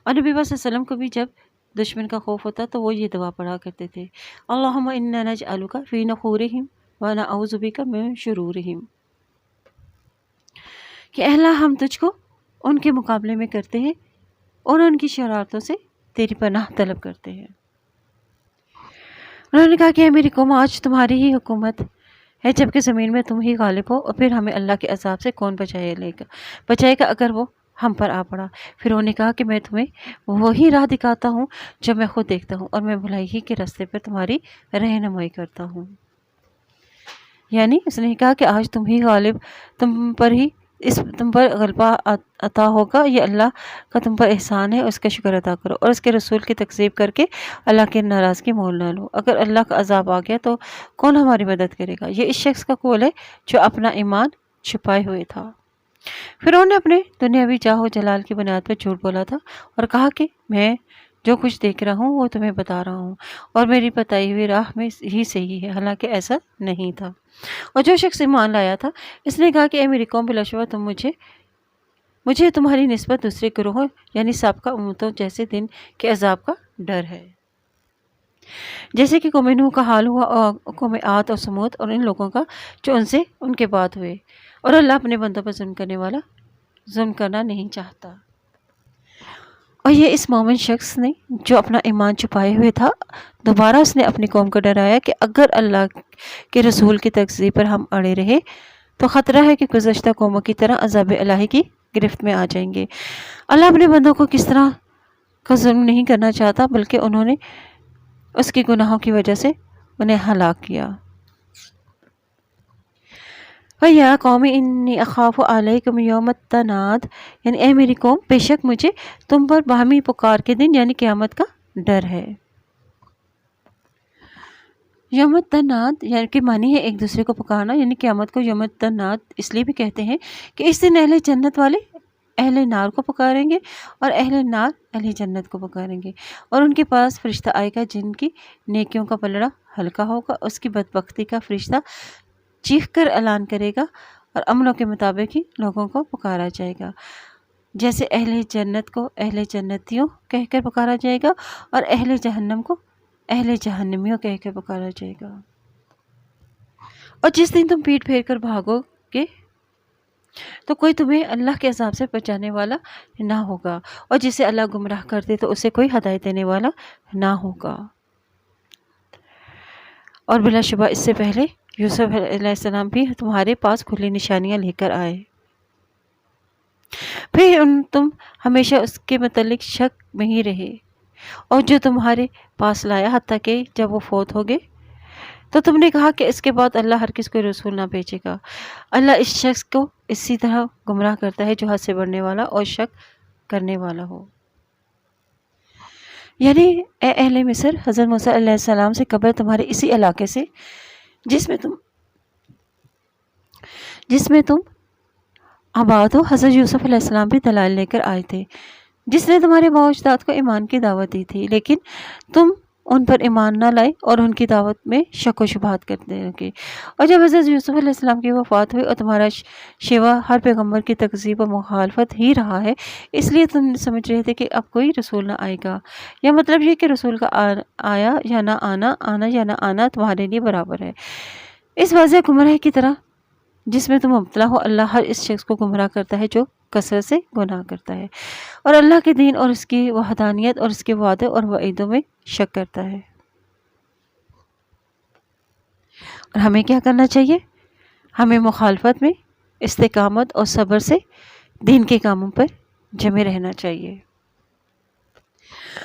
اور نبی صلی اللہ علیہ وسلم کو بھی جب دشمن کا خوف ہوتا تو وہ یہ دعا پڑھا کرتے تھے، اللہم انا نجعلک فی نحورہم ونعوذ بک من شرورہم، کہ اے اللہ ہم تجھ کو ان کے مقابلے میں کرتے ہیں اور ان کی شرارتوں سے تیری پناہ طلب کرتے ہیں۔ انہوں نے کہا کہ اے میری قوم، آج تمہاری ہی حکومت ہے جبکہ زمین میں تم ہی غالب ہو، اور پھر ہمیں اللہ کے عذاب سے کون بچائے گا اگر وہ ہم پر آ پڑا۔ پھر انہوں نے کہا کہ میں تمہیں وہی راہ دکھاتا ہوں جو میں خود دیکھتا ہوں، اور میں بھلائی ہی کے راستے پر تمہاری رہنمائی کرتا ہوں۔ یعنی اس نے کہا کہ آج تم پر ہی اس تم پر غلبہ عطا ہوگا، یہ اللہ کا تم پر احسان ہے، اس کا شکر ادا کرو اور اس کے رسول کی تکذیب کر کے اللہ کی ناراضگی مول نہ لو۔ اگر اللہ کا عذاب آ گیا تو کون ہماری مدد کرے گا؟ یہ اس شخص کا قول ہے جو اپنا ایمان چھپائے ہوئے تھا۔ فرعون نے اپنے دنیاوی جاہ و جلال کی بنیاد پر جھوٹ بولا تھا اور کہا کہ میں جو کچھ دیکھ رہا ہوں وہ تمہیں بتا رہا ہوں اور میری بتائی ہوئی راہ میں ہی صحیح ہے، حالانکہ ایسا نہیں تھا۔ اور جو شخص ایمان لایا تھا اس نے کہا کہ اے میری قوم، بلا شبہ مجھے تمہاری نسبت دوسرے گروہوں یعنی سابقہ امتوں جیسے دن کے عذاب کا ڈر ہے، جیسے کہ قوم نوح کا حال ہوا اور قوم عاد اور سمود اور ان لوگوں کا جو ان کے بعد ہوئے۔ اور اللہ اپنے بندوں پر ظلم کرنا نہیں چاہتا۔ اور یہ اس مومن شخص نے جو اپنا ایمان چھپائے ہوئے تھا، دوبارہ اس نے اپنی قوم کو ڈرایا کہ اگر اللہ کے رسول کی تکذیب پر ہم اڑے رہے تو خطرہ ہے کہ گزشتہ قوموں کی طرح عذاب الہی کی گرفت میں آ جائیں گے۔ اللہ اپنے بندوں کو کس طرح کا ظلم نہیں کرنا چاہتا، بلکہ انہوں نے اس کے گناہوں کی وجہ سے انہیں ہلاک کیا۔ وَيَا قَوْمِ إِنِّي أَخَافُ عَلَيْكُمْ يَوْمَ التَّنَادِ، یعنی اے میری قوم، بے شک مجھے تم پر باہمی پکار کے دن یعنی قیامت کا ڈر ہے۔ یوم التناد یعنی کہ معنی ہے ایک دوسرے کو پکارنا، یعنی قیامت کو یوم التناد اس لیے بھی کہتے ہیں کہ اس دن اہل جنت والے اہل نار کو پکاریں گے اور اہل نار اہل جنت کو پکاریں گے، اور ان کے پاس فرشتہ آئے گا جن کی نیکیوں کا پلڑا ہلکا ہوگا، اس کی بدبختی کا فرشتہ چیخ کر اعلان کرے گا اور عملوں کے مطابق ہی لوگوں کو پکارا جائے گا، جیسے اہل جنت کو اہل جنتیوں کہہ کر پکارا جائے گا اور اہل جہنم کو اہل جہنمیوں کہہ کر پکارا جائے گا۔ اور جس دن تم پیٹ پھیر کر بھاگو گے تو کوئی تمہیں اللہ کے عذاب سے بچانے والا نہ ہوگا، اور جسے اللہ گمراہ کر دے تو اسے کوئی ہدایت دینے والا نہ ہوگا۔ اور بلا شبہ اس سے پہلے یوسف علیہ السلام بھی تمہارے پاس کھلی نشانیاں لے کر آئے، پھر تم ہمیشہ اس کے متعلق شک میں ہی رہے، اور جو تمہارے پاس لایا حتیٰ کہ جب وہ فوت ہو گئے تو تم نے کہا کہ اس کے بعد اللہ ہرگز کوئی رسول نہ بھیجے گا۔ اللہ اس شخص کو اسی طرح گمراہ کرتا ہے جو حد سے بڑھنے والا اور شک کرنے والا ہو۔ یعنی اے اہل مصر، حضرت موسیٰ علیہ السلام سے قبل تمہارے اسی علاقے سے جس میں تم آباد ہو، حضرت یوسف علیہ السلام بھی دلائل لے کر آئے تھے، جس نے تمہارے باء و اجداد کو ایمان کی دعوت دی تھی، لیکن تم ان پر ایمان نہ لائے اور ان کی دعوت میں شک و شبہات کرنے لگے۔ اور جب حضرت یوسف علیہ السلام کی وفات ہوئی اور تمہارا شیوا ہر پیغمبر کی تکذیب و مخالفت ہی رہا ہے، اس لیے تم سمجھ رہے تھے کہ اب کوئی رسول نہ آئے گا، یا مطلب یہ کہ رسول کا آیا یا نہ آنا، آنا یا نہ آنا تمہارے لیے برابر ہے۔ اس واضح گمراہ کی طرح جس میں تم مبتلا ہو، اللہ ہر اس شخص کو گمراہ کرتا ہے جو کثرت سے گناہ کرتا ہے اور اللہ کے دین اور اس کی وحدانیت اور اس کے وعدے اور وعیدوں میں شک کرتا ہے۔ اور ہمیں کیا کرنا چاہیے؟ ہمیں مخالفت میں استقامت اور صبر سے دین کے کاموں پر جمے رہنا چاہیے۔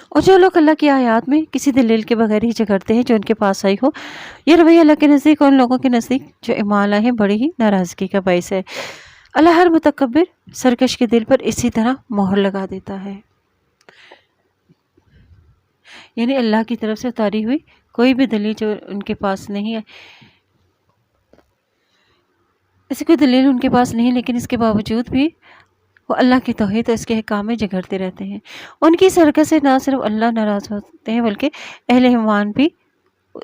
اور جو لوگ اللہ کی آیات میں کسی دلیل کے بغیر ہی جھگڑتے ہیں جو ان کے پاس آئی ہو، یہ رویہ اللہ کے نزدیک اور ان لوگوں کے نزدیک جو ایمان لائے ہیں بڑی ہی ناراضگی کا باعث ہے۔ اللہ ہر متکبر سرکش کے دل پر اسی طرح مہر لگا دیتا ہے، یعنی اللہ کی طرف سے اتاری ہوئی کوئی بھی دلیل جو ان کے پاس نہیں ہے، ایسی کوئی دلیل ان کے پاس نہیں، لیکن اس کے باوجود بھی وہ اللہ کی توحید اور اس کے احکام میں جھگڑتے رہتے ہیں۔ ان کی حرکت سے نہ صرف اللہ ناراض ہوتے ہیں بلکہ اہل ایمان بھی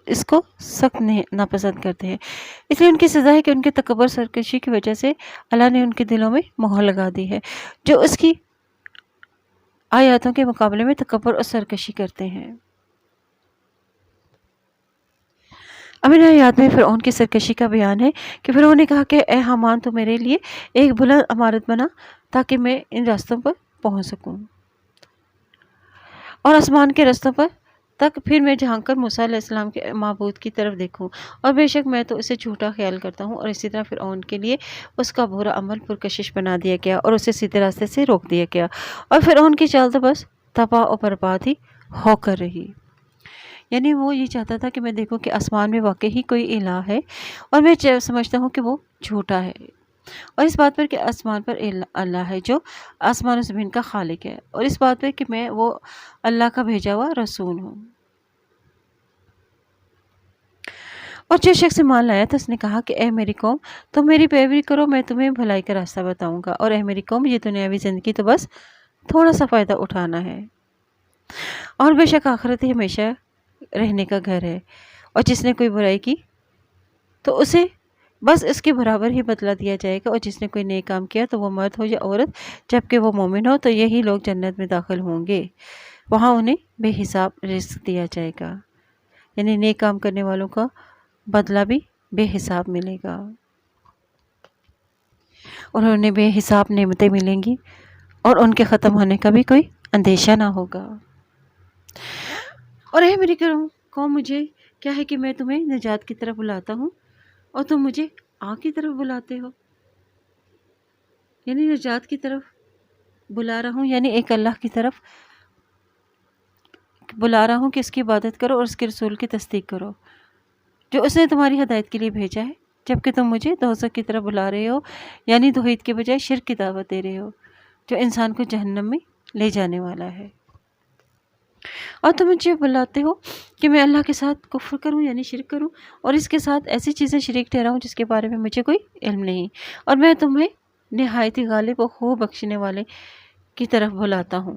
اس کو سخت ناپسند کرتے ہیں۔ اس لیے ان کی سزا ہے کہ ان کے تکبر سرکشی کی وجہ سے اللہ نے ان کے دلوں میں مہر لگا دی ہے، جو اس کی آیاتوں کے مقابلے میں تکبر اور سرکشی کرتے ہیں۔ اب ان آیات میں فرعون کی سرکشی کا بیان ہے کہ فرعون نے کہا کہ اے حامان، تو میرے لیے ایک بلند عمارت بنا تاکہ میں ان راستوں پر پہنچ سکوں اور آسمان کے رستوں پر تک پھر میں جھانک کر موسیٰ علیہ السلام کے معبود کی طرف دیکھوں، اور بے شک میں تو اسے جھوٹا خیال کرتا ہوں۔ اور اسی طرح فرعون کے لیے اس کا برا عمل پرکشش بنا دیا گیا اور اسے سیدھے راستے سے روک دیا گیا، اور فرعون کی چال تو بس تباہ و برباد ہی ہو کر رہی۔ یعنی وہ یہ چاہتا تھا کہ میں دیکھوں کہ آسمان میں واقعی کوئی الہ ہے، اور میں سمجھتا ہوں کہ وہ جھوٹا ہے، اور اس بات پر کہ آسمان پر اللہ ہے جو آسمان و زمین کا خالق ہے، اور اس بات پر کہ میں وہ اللہ کا بھیجا ہوا رسول ہوں۔ اور جو شخص ایمان لایا تھا اس نے کہا کہ اے میری قوم تم میری پیروی کرو، میں تمہیں بھلائی کا راستہ بتاؤں گا، اور اے میری قوم یہ دنیاوی زندگی تو بس تھوڑا سا فائدہ اٹھانا ہے، اور بے شک آخرت ہی ہمیشہ رہنے کا گھر ہے، اور جس نے کوئی برائی کی تو اسے بس اس کے برابر ہی بدلہ دیا جائے گا، اور جس نے کوئی نیک کام کیا تو وہ مرد ہو یا عورت جبکہ وہ مومن ہو تو یہی لوگ جنت میں داخل ہوں گے، وہاں انہیں بے حساب رزق دیا جائے گا، یعنی نیک کام کرنے والوں کا بدلہ بھی بے حساب ملے گا، اور انہیں بے حساب نعمتیں ملیں گی، اور ان کے ختم ہونے کا بھی کوئی اندیشہ نہ ہوگا۔ اور اے میری قوم مجھے کیا ہے کہ میں تمہیں نجات کی طرف بلاتا ہوں اور تم مجھے آگ کی طرف بلاتے ہو، یعنی نجات کی طرف بلا رہا ہوں، یعنی ایک اللہ کی طرف بلا رہا ہوں کہ اس کی عبادت کرو اور اس کے رسول کی تصدیق کرو جو اس نے تمہاری ہدایت کے لیے بھیجا ہے، جبکہ تم مجھے دوزخ کی طرف بلا رہے ہو، یعنی توحید کے بجائے شرک کی دعوت دے رہے ہو جو انسان کو جہنم میں لے جانے والا ہے، اور تم مجھے بلاتے ہو کہ میں اللہ کے ساتھ کفر کروں یعنی شرک کروں اور اس کے ساتھ ایسی چیزیں شریک ٹھہراؤں جس کے بارے میں مجھے کوئی علم نہیں، اور میں تمہیں نہایت ہی غالب و خوب بخشنے والے کی طرف بلاتا ہوں،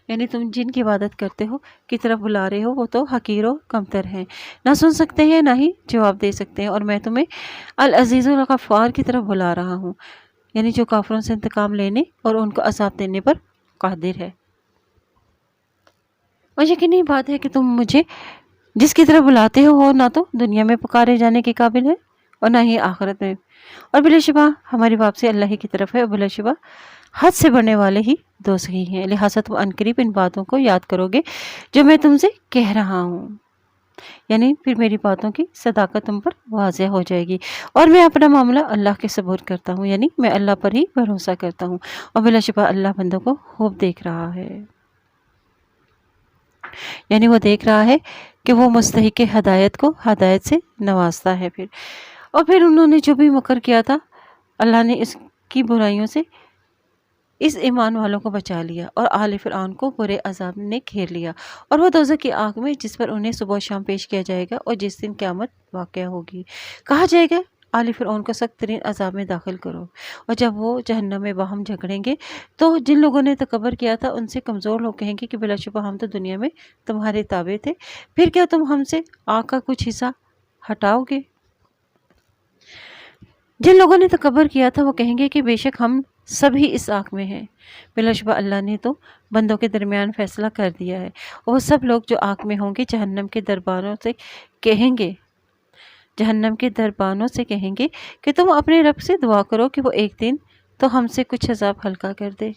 یعنی تم جن کی عبادت کرتے ہو کی طرف بلا رہے ہو وہ تو حقیر و کمتر ہیں، نہ سن سکتے ہیں نہ ہی جواب دے سکتے ہیں، اور میں تمہیں العزیز الغفار کی طرف بلا رہا ہوں، یعنی جو کافروں سے انتقام لینے اور ان کو عذاب دینے پر قادر ہے، اور یقینی بات ہے کہ تم مجھے جس کی طرف بلاتے ہو وہ نہ تو دنیا میں پکارے جانے کے قابل ہے اور نہ ہی آخرت میں، اور بلا شبہ ہماری واپسی اللہ ہی کی طرف ہے، اور بلا شبہ حد سے بڑھنے والے ہی دوزخی ہیں، لہٰذا تم عنقریب ان باتوں کو یاد کرو گے جو میں تم سے کہہ رہا ہوں، یعنی پھر میری باتوں کی صداقت تم پر واضح ہو جائے گی، اور میں اپنا معاملہ اللہ کے سپرد کرتا ہوں، یعنی میں اللہ پر ہی بھروسہ کرتا ہوں، اور بلا شبہ اللہ بندوں کو خوب دیکھ رہا ہے، یعنی وہ دیکھ رہا ہے کہ وہ مستحق ہدایت کو ہدایت سے نوازتا ہے۔ پھر انہوں نے جو بھی مکر کیا تھا اللہ نے اس کی برائیوں سے اس ایمان والوں کو بچا لیا، اور آل فرعون کو برے عذاب نے گھیر لیا، اور وہ دوزخ کی آگ میں جس پر انہیں صبح و شام پیش کیا جائے گا، اور جس دن قیامت واقع ہوگی کہا جائے گا آل فرعون کو سخت ترین عذاب میں داخل کرو، اور جب وہ جہنم میں باہم جھگڑیں گے تو جن لوگوں نے تکبر کیا تھا ان سے کمزور لوگ کہیں گے کہ بلا شبہ ہم تو دنیا میں تمہارے تابع تھے، پھر کیا تم ہم سے آگ کا کچھ حصہ ہٹاؤ گے؟ جن لوگوں نے تکبر کیا تھا وہ کہیں گے کہ بے شک ہم سبھی اس آگ میں ہیں، بلا شبہ اللہ نے تو بندوں کے درمیان فیصلہ کر دیا ہے، اور وہ سب لوگ جو آگ میں ہوں گے جہنم کے دربانوں سے کہیں گے کہ تم اپنے رب سے دعا کرو کہ وہ ایک دن تو ہم سے کچھ عذاب ہلکا کر دے۔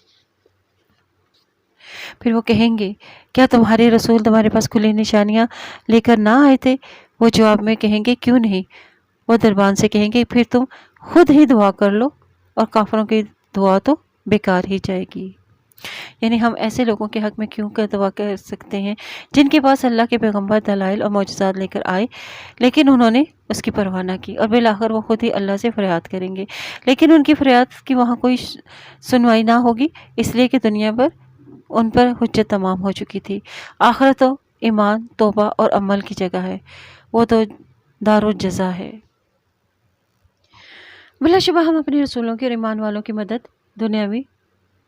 پھر وہ کہیں گے کیا تمہارے رسول تمہارے پاس کھلی نشانیاں لے کر نہ آئے تھے؟ وہ جواب میں کہیں گے کیوں نہیں؟ وہ دربان سے کہیں گے پھر تم خود ہی دعا کر لو، اور کافروں کی دعا تو بیکار ہی جائے گی، یعنی ہم ایسے لوگوں کے حق میں کیوں کر دعا کر سکتے ہیں جن کے پاس اللہ کے پیغمبر دلائل اور معجزات لے کر آئے لیکن انہوں نے اس کی پرواہ نہ کی، اور بالآخر وہ خود ہی اللہ سے فریاد کریں گے لیکن ان کی فریاد کی وہاں کوئی سنوائی نہ ہوگی، اس لیے کہ دنیا پر ان پر حجت تمام ہو چکی تھی۔ آخرت تو ایمان، توبہ اور عمل کی جگہ ہے، وہ تو دارالجزا ہے۔ بلا شبہ ہم اپنے رسولوں کی اور ایمان والوں کی مدد دنیاوی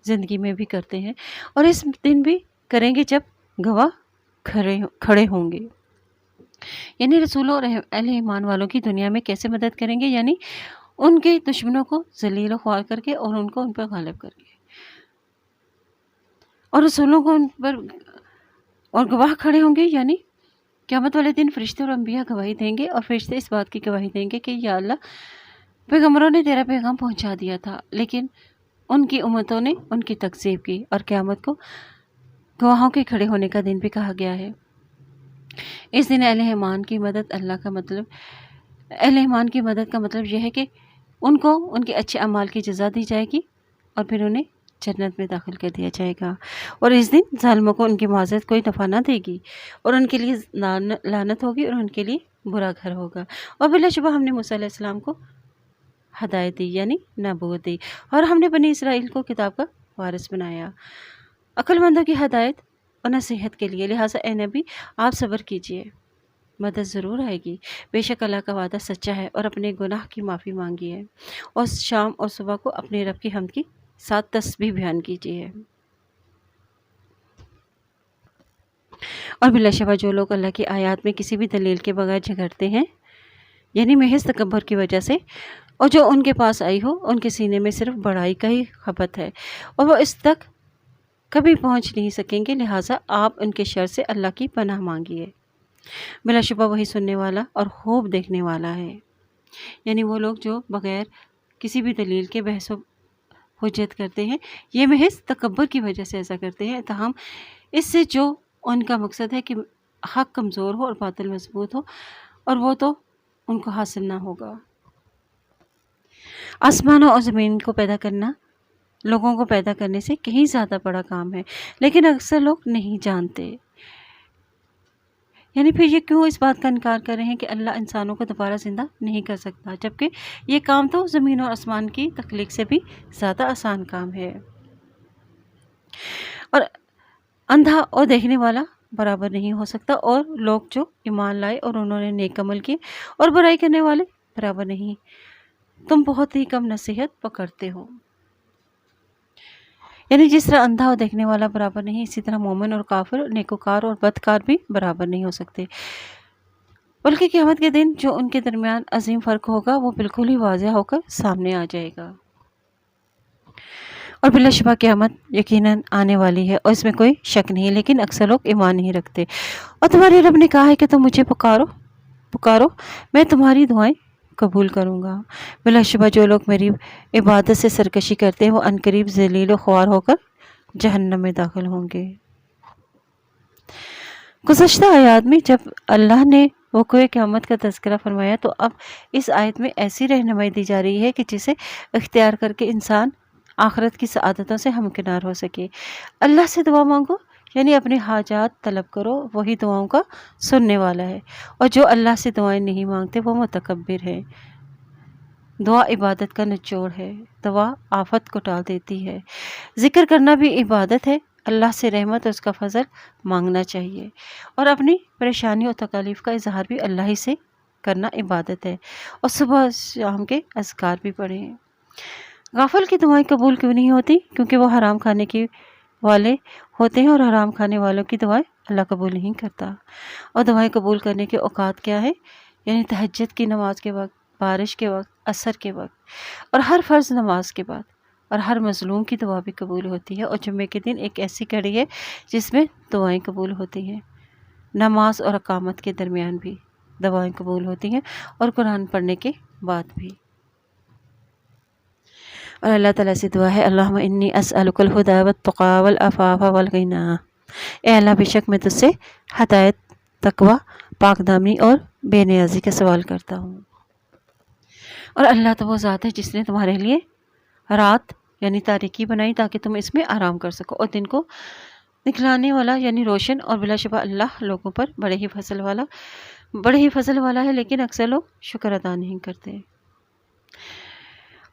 زندگی میں بھی کرتے ہیں، اور اس دن بھی کریں گے جب گواہ کھڑے ہوں گے، یعنی رسولوں اور اہل ایمان والوں کی دنیا میں کیسے مدد کریں گے، یعنی ان کے دشمنوں کو ذلیل و خوار کر کے اور ان پر غالب کر کے، اور رسولوں کو ان پر اور گواہ کھڑے ہوں گے، یعنی قیامت والے دن فرشتے اور انبیاء گواہی دیں گے، اور فرشتے اس بات کی گواہی دیں گے کہ یا اللہ پیغمبروں نے تیرا پیغام پہنچا دیا تھا لیکن ان کی امتوں نے ان کی تکذیب کی، اور قیامت کو گواہوں کے کھڑے ہونے کا دن بھی کہا گیا ہے۔ اس دن اہل ایمان کی مدد کا مطلب یہ ہے کہ ان کو ان کے اچھے اعمال کی جزا دی جائے گی، اور پھر انہیں جنت میں داخل کر دیا جائے گا، اور اس دن ظالموں کو ان کی معذرت کوئی نفع نہ دے گی، اور ان کے لیے لعنت ہوگی اور ان کے لیے برا گھر ہوگا۔ اور بلا شبہ ہم نے موسیٰ علیہ السلام کو ہدایت دی یعنی نبوت دی، اور ہم نے بنی اسرائیل کو کتاب کا وارث بنایا، عقل مندوں کی ہدایت اور نصیحت کے لیے۔ لہٰذا اے نبی آپ صبر کیجئے، مدد ضرور آئے گی، بے شک اللہ کا وعدہ سچا ہے، اور اپنے گناہ کی معافی مانگی ہے، اور شام اور صبح کو اپنے رب کی حمد کی ساتھ تسبیح بیان کیجیے۔ اور بلا شبہ جو لوگ اللہ کی آیات میں کسی بھی دلیل کے بغیر جھگڑتے ہیں یعنی محض تکبر کی وجہ سے، اور جو ان کے پاس آئی ہو ان کے سینے میں صرف بڑائی کا ہی خبت ہے اور وہ اس تک کبھی پہنچ نہیں سکیں گے، لہٰذا آپ ان کے شر سے اللہ کی پناہ مانگیے۔ بلا شبہ وہی سننے والا اور خوب دیکھنے والا ہے۔ یعنی وہ لوگ جو بغیر کسی بھی دلیل کے بحث و حجت کرتے ہیں، یہ محض تکبر کی وجہ سے ایسا کرتے ہیں، تاہم اس سے جو ان کا مقصد ہے کہ حق کمزور ہو اور باطل مضبوط ہو، اور وہ تو ان کو حاصل نہ ہوگا۔ آسمانوں اور زمین کو پیدا کرنا لوگوں کو پیدا کرنے سے کہیں زیادہ بڑا کام ہے، لیکن اکثر لوگ نہیں جانتے۔ یعنی پھر یہ کیوں اس بات کا انکار کر رہے ہیں کہ اللہ انسانوں کو دوبارہ زندہ نہیں کر سکتا، جبکہ یہ کام تو زمین اور آسمان کی تخلیق سے بھی زیادہ آسان کام ہے، اور اندھا اور دیکھنے والا برابر نہیں ہو سکتا، اور لوگ جو ایمان لائے اور انہوں نے نیک عمل کیے اور برائی کرنے والے برابر نہیں، تم بہت ہی کم نصیحت پکڑتے ہو۔ یعنی جس طرح اندھا اور دیکھنے والا برابر نہیں، اسی طرح مومن اور کافر، نیکوکار اور بدکار بھی برابر نہیں ہو سکتے، بلکہ قیامت کے دن جو ان کے درمیان عظیم فرق ہوگا وہ بالکل ہی واضح ہو کر سامنے آ جائے گا۔ اور بلا شبہ قیامت یقیناً آنے والی ہے، اور اس میں کوئی شک نہیں، لیکن اکثر لوگ ایمان نہیں رکھتے۔ اور تمہارے رب نے کہا ہے کہ تم مجھے پکارو میں تمہاری دعائیں قبول کروں گا۔ بلا شبہ جو لوگ میری عبادت سے سرکشی کرتے ہیں وہ عنقریب ذلیل و خوار ہو کر جہنم میں داخل ہوں گے۔ گزشتہ آیات میں جب اللہ نے وقوع قیامت کا تذکرہ فرمایا تو اب اس آیت میں ایسی رہنمائی دی جا رہی ہے کہ جسے اختیار کر کے انسان آخرت کی سعادتوں سے ہمکنار ہو سکے۔ اللہ سے دعا مانگو یعنی اپنے حاجات طلب کرو، وہی دعاؤں کا سننے والا ہے، اور جو اللہ سے دعائیں نہیں مانگتے وہ متکبر ہے۔ دعا عبادت کا نچوڑ ہے، دعا آفت کو ٹال دیتی ہے، ذکر کرنا بھی عبادت ہے، اللہ سے رحمت اور اس کا فضل مانگنا چاہیے، اور اپنی پریشانی اور تکالیف کا اظہار بھی اللہ ہی سے کرنا عبادت ہے، اور صبح شام کے اذکار بھی پڑھیں۔ غافل کی دعائیں قبول کیوں نہیں ہوتی؟ کیونکہ وہ حرام کھانے کے والے ہوتے ہیں، اور حرام کھانے والوں کی دعائیں اللہ قبول نہیں کرتا۔ اور دعائیں قبول کرنے کے اوقات کیا ہے؟ یعنی تہجد کی نماز کے وقت، بارش کے وقت، عصر کے وقت، اور ہر فرض نماز کے بعد، اور ہر مظلوم کی دعا بھی قبول ہوتی ہے، اور جمعے کے دن ایک ایسی گھڑی ہے جس میں دعائیں قبول ہوتی ہیں۔ نماز اور اقامت کے درمیان بھی دعائیں قبول ہوتی ہیں، اور قرآن پڑھنے کے بعد بھی۔ اور اللہ تعالیٰ سے دعا ہے، اللہم انی اسألک الہدی والتقی والعفاف والغنی، اے اللہ بے شک میں تجھ سے ہدایت، تقوی، پاک دامنی اور بے نیازی کا سوال کرتا ہوں۔ اور اللہ تو وہ ذات ہے جس نے تمہارے لیے رات یعنی تاریکی بنائی تاکہ تم اس میں آرام کر سکو، اور دن کو نکلانے والا یعنی روشن، اور بلا شبہ اللہ لوگوں پر بڑے ہی فضل والا ہے، لیکن اکثر لوگ شکر ادا نہیں کرتے۔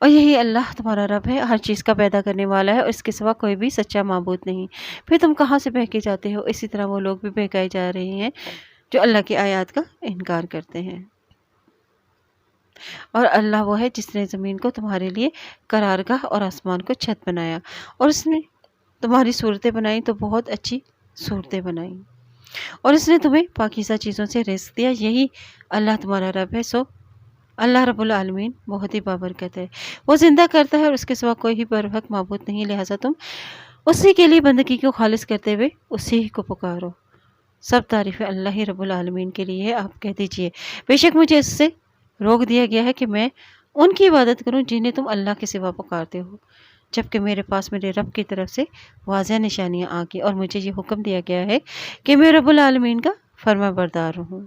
اور یہی اللہ تمہارا رب ہے، ہر چیز کا پیدا کرنے والا ہے، اور اس کے سوا کوئی بھی سچا معبود نہیں۔ پھر تم کہاں سے بہکے جاتے ہو؟ اسی طرح وہ لوگ بھی بہکائے جا رہے ہیں جو اللہ کی آیات کا انکار کرتے ہیں۔ اور اللہ وہ ہے جس نے زمین کو تمہارے لیے قرارگاہ اور آسمان کو چھت بنایا، اور اس نے تمہاری صورتیں بنائی تو بہت اچھی صورتیں بنائی، اور اس نے تمہیں پاکیزہ چیزوں سے رزق دیا۔ یہی اللہ تمہارا رب ہے، سو اللہ رب العالمین بہت ہی بابرکت ہے، وہ زندہ کرتا ہے اور اس کے سوا کوئی ہی برحق معبود نہیں، لہٰذا تم اسی کے لیے بندگی کو خالص کرتے ہوئے اسی کو پکارو۔ سب تعریفیں اللہ ہی رب العالمین کے لیے ہے۔ آپ کہہ دیجئے بے شک مجھے اس سے روک دیا گیا ہے کہ میں ان کی عبادت کروں جنہیں تم اللہ کے سوا پکارتے ہو، جبکہ میرے پاس میرے رب کی طرف سے واضح نشانیاں آ گئی، اور مجھے یہ حکم دیا گیا ہے کہ میں رب العالمین کا فرما بردار ہوں۔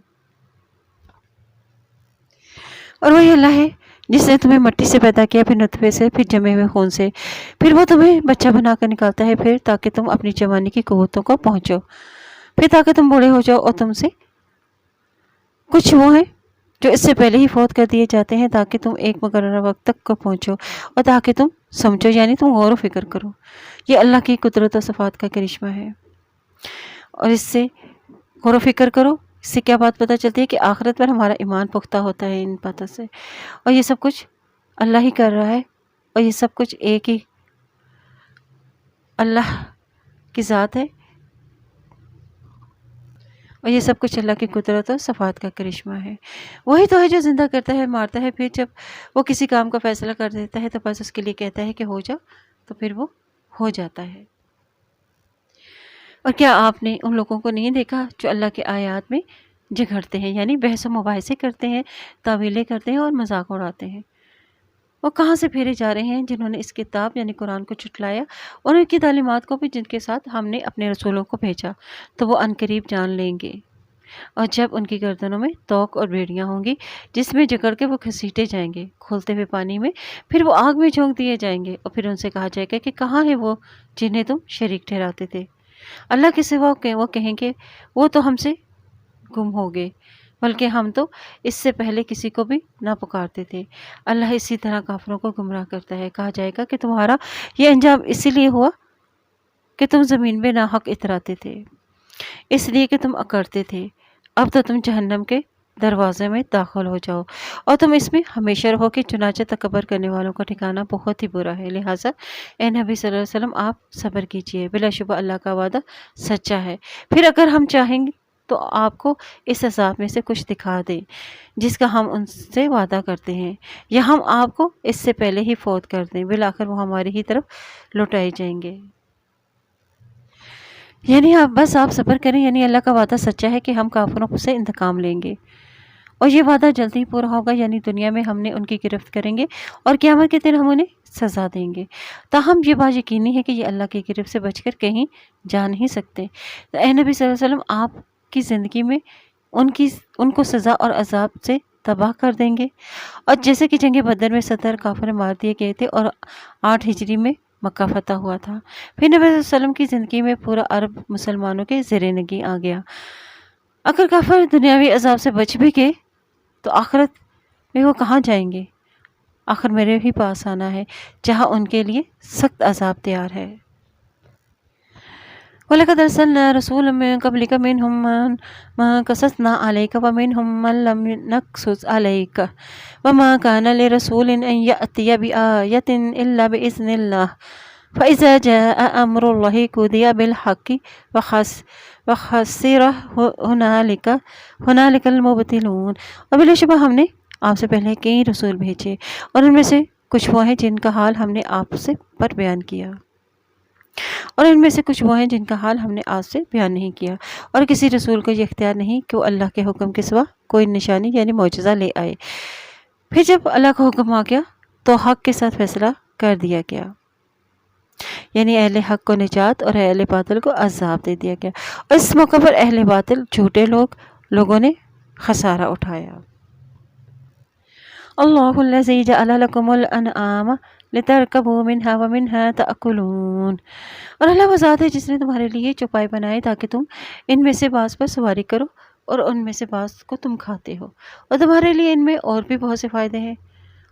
اور وہی اللہ ہے جس نے تمہیں مٹی سے پیدا کیا، پھر نطفے سے، پھر جمے ہوئے خون سے، پھر وہ تمہیں بچہ بنا کر نکالتا ہے، پھر تاکہ تم اپنی جوانی کی قوتوں کو پہنچو، پھر تاکہ تم بوڑھے ہو جاؤ، اور تم سے کچھ وہ ہیں جو اس سے پہلے ہی فوت کر دیے جاتے ہیں تاکہ تم ایک مقررہ وقت تک کو پہنچو اور تاکہ تم سمجھو، یعنی تم غور و فکر کرو۔ یہ اللہ کی قدرت و صفات کا کرشمہ ہے، اور اس سے غور و فکر کرو۔ اس سے کیا بات پتہ چلتی ہے کہ آخرت پر ہمارا ایمان پختہ ہوتا ہے ان باتوں سے، اور یہ سب کچھ اللہ ہی کر رہا ہے، اور یہ سب کچھ ایک ہی اللہ کی ذات ہے، اور یہ سب کچھ اللہ کی قدرت اور صفات کا کرشمہ ہے۔ وہی تو ہے جو زندہ کرتا ہے، مارتا ہے، پھر جب وہ کسی کام کا فیصلہ کر دیتا ہے تو بس اس کے لیے کہتا ہے کہ ہو جا، تو پھر وہ ہو جاتا ہے۔ اور کیا آپ نے ان لوگوں کو نہیں دیکھا جو اللہ کے آیات میں جھگڑتے ہیں، یعنی بحث و مباحثے کرتے ہیں، تعویلیں کرتے ہیں اور مذاق اڑاتے ہیں؟ وہ کہاں سے پھیرے جا رہے ہیں جنہوں نے اس کتاب یعنی قرآن کو جھٹلایا، اور ان کی تعلیمات کو بھی جن کے ساتھ ہم نے اپنے رسولوں کو بھیجا، تو وہ عنقریب جان لیں گے۔ اور جب ان کی گردنوں میں توق اور بیڑیاں ہوں گی جس میں جکڑ کے وہ گھسیٹے جائیں گے کھولتے ہوئے پانی میں، پھر وہ آگ میں جھونک دیے جائیں گے، اور پھر ان سے کہا جائے گا کہ کہاں ہے وہ جنہیں تم شریک ٹھہراتے تھے؟ اللہ کے سوا وہ کہیں گے وہ تو ہم سے گم ہو گئے، بلکہ ہم تو اس سے پہلے کسی کو بھی نہ پکارتے تھے۔ اللہ اسی طرح کافروں کو گمراہ کرتا ہے۔ کہا جائے گا کہ تمہارا یہ انجام اسی لیے ہوا کہ تم زمین میں ناحق اتراتے تھے، اس لیے کہ تم اکڑتے تھے۔ اب تو تم جہنم کے دروازے میں داخل ہو جاؤ، اور تم اس میں ہمیشہ رہو کہ چنانچہ تکبر کرنے والوں کا ٹھکانہ بہت ہی برا ہے۔ لہٰذا اے نبی صلی اللہ علیہ وسلم، آپ صبر کیجئے، بلا شبہ اللہ کا وعدہ سچا ہے۔ پھر اگر ہم چاہیں گے تو آپ کو اس عذاب میں سے کچھ دکھا دیں جس کا ہم ان سے وعدہ کرتے ہیں، یا ہم آپ کو اس سے پہلے ہی فوت کر دیں، بالآخر وہ ہماری ہی طرف لوٹائے جائیں گے۔ یعنی آپ صبر کریں، یعنی اللہ کا وعدہ سچا ہے کہ ہم کافروں سے انتقام لیں گے، اور یہ وعدہ جلدی ہی پورا ہوگا، یعنی دنیا میں ہم نے ان کی گرفت کریں گے اور قیامت کے دن ہم انہیں سزا دیں گے۔ تاہم یہ بات یقینی ہے کہ یہ اللہ کی گرفت سے بچ کر کہیں جا نہیں سکتے۔ تو اے نبی صلی اللہ علیہ وسلم، آپ کی زندگی میں ان کو سزا اور عذاب سے تباہ کر دیں گے، اور جیسے کہ جنگ بدر میں 70 کافر مار دیے گئے تھے اور 8 ہجری میں مکہ فتح ہوا تھا۔ پھر نبی صلی اللہ علیہ وسلم کی زندگی میں پورا عرب مسلمانوں کے زیر نگیں آ گیا۔ اگر کافر دنیاوی عذاب سے بچ بھی گئے تو آخرت میں وہ کہاں جائیں گے؟ آخر میرے ہی پاس آنا ہے جہاں ان کے لیے سخت عذاب تیار ہے۔ وَلَقَدْ أَرْسَلْنَا رَسُولًا مِّن قَبْلِكَ مِنْهُم مَّن قَصَصْنَا عَلَيْكَ وَمِنْهُم مَّن لَّمْ نَقْصُصْ عَلَيْكَ وَمَا كَانَ لِرَسُولٍ أَن يَأْتِيَ بِآيَةٍ إِلَّا بِإِذْنِ اللَّهِ فَإِذَا جَاءَ أَمْرُ اللَّهِ قُضِيَ بِالْحَقِّ وَخَسِرَ هُنَالِكَ الْمُبْطِلُونَ۔ اور بلا شبہ ہم نے آپ سے پہلے کئی رسول بھیجے، اور ان میں سے کچھ وہ ہیں جن کا حال ہم نے آپ سے پر بیان کیا، اور ان میں سے کچھ وہ ہیں جن کا حال ہم نے آج سے بیان نہیں کیا، اور کسی رسول کو یہ اختیار نہیں کہ وہ اللہ کے حکم کے سوا کوئی نشانی یعنی معجزہ لے آئے۔ پھر جب اللہ کا حکم آ گیا تو حق کے ساتھ فیصلہ کر دیا گیا، یعنی اہل حق کو نجات اور اہل باطل کو عذاب دے دیا گیا، اور اس موقع پر اہل باطل جھوٹے لوگوں نے خسارہ اٹھایا۔ اللہ الذی جعل لکم الانعام لترکبوا منها ومنها تأکلون۔ اور اللہ وہ ذات ہے جس نے تمہارے لیے چوپائے بنائے تاکہ تم ان میں سے بعض پر سواری کرو اور ان میں سے بعض کو تم کھاتے ہو، اور تمہارے لیے ان میں اور بھی بہت سے فائدے ہیں،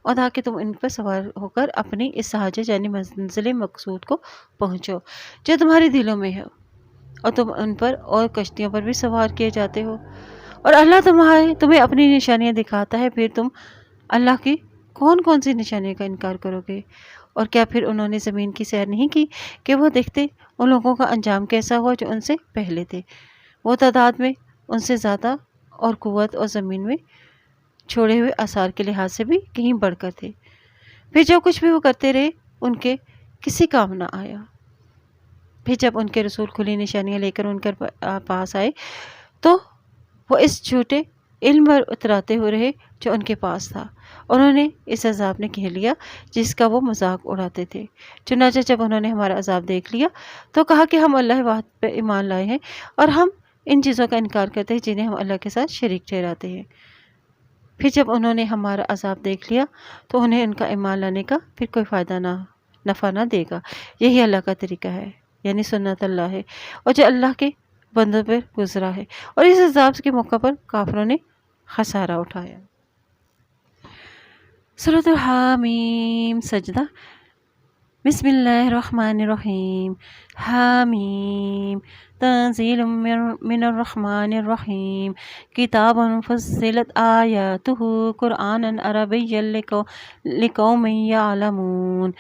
اور تاکہ تم ان پر سوار ہو کر اپنی اس حاجت یعنی منزل مقصود کو پہنچو جو تمہارے دلوں میں ہے، اور تم ان پر اور کشتیوں پر بھی سوار کیے جاتے ہو، اور اللہ تمہیں اپنی نشانیاں دکھاتا ہے، پھر تم اللہ کی کون سی نشانیوں کا انکار کرو گے؟ اور کیا پھر انہوں نے زمین کی سیر نہیں کی کہ وہ دیکھتے ان لوگوں کا انجام کیسا ہوا جو ان سے پہلے تھے؟ وہ تعداد میں ان سے زیادہ اور قوت اور زمین میں چھوڑے ہوئے آثار کے لحاظ سے بھی کہیں بڑھ کر تھے۔ پھر جو کچھ بھی وہ کرتے رہے ان کے کسی کام نہ آیا۔ پھر جب ان کے رسول کھلی نشانیاں لے کر ان کے پاس آئے تو وہ اس جھوٹے علم پر اتراتے ہوئے رہے جو ان کے پاس تھا، انہوں نے اس عذاب نے گھیر لیا جس کا وہ مذاق اڑاتے تھے۔ چنانچہ جب انہوں نے ہمارا عذاب دیکھ لیا تو کہا کہ ہم اللہ واحد پہ ایمان لائے ہیں، اور ہم ان چیزوں کا انکار کرتے ہیں جنہیں ہم اللہ کے ساتھ شریک ٹھہراتے ہیں۔ پھر جب انہوں نے ہمارا عذاب دیکھ لیا تو انہیں ان کا ایمان لانے کا پھر کوئی فائدہ نفع نہ دے گا۔ یہی اللہ کا طریقہ ہے، یعنی سنت اللہ ہے، اور جو اللہ کے بندوں پر گزرا ہے، اور اس عذاب کے موقع پر کافروں نے خسارہ اٹھایا۔ سورۃ الحامیم سجدہ۔ بسم اللہ الرحمن الرحیم۔ حامیم تنزیل من الرحمن الرحیم، کتاب فصلت آیاتہ قرآنا عربیا لقوم یعلمون،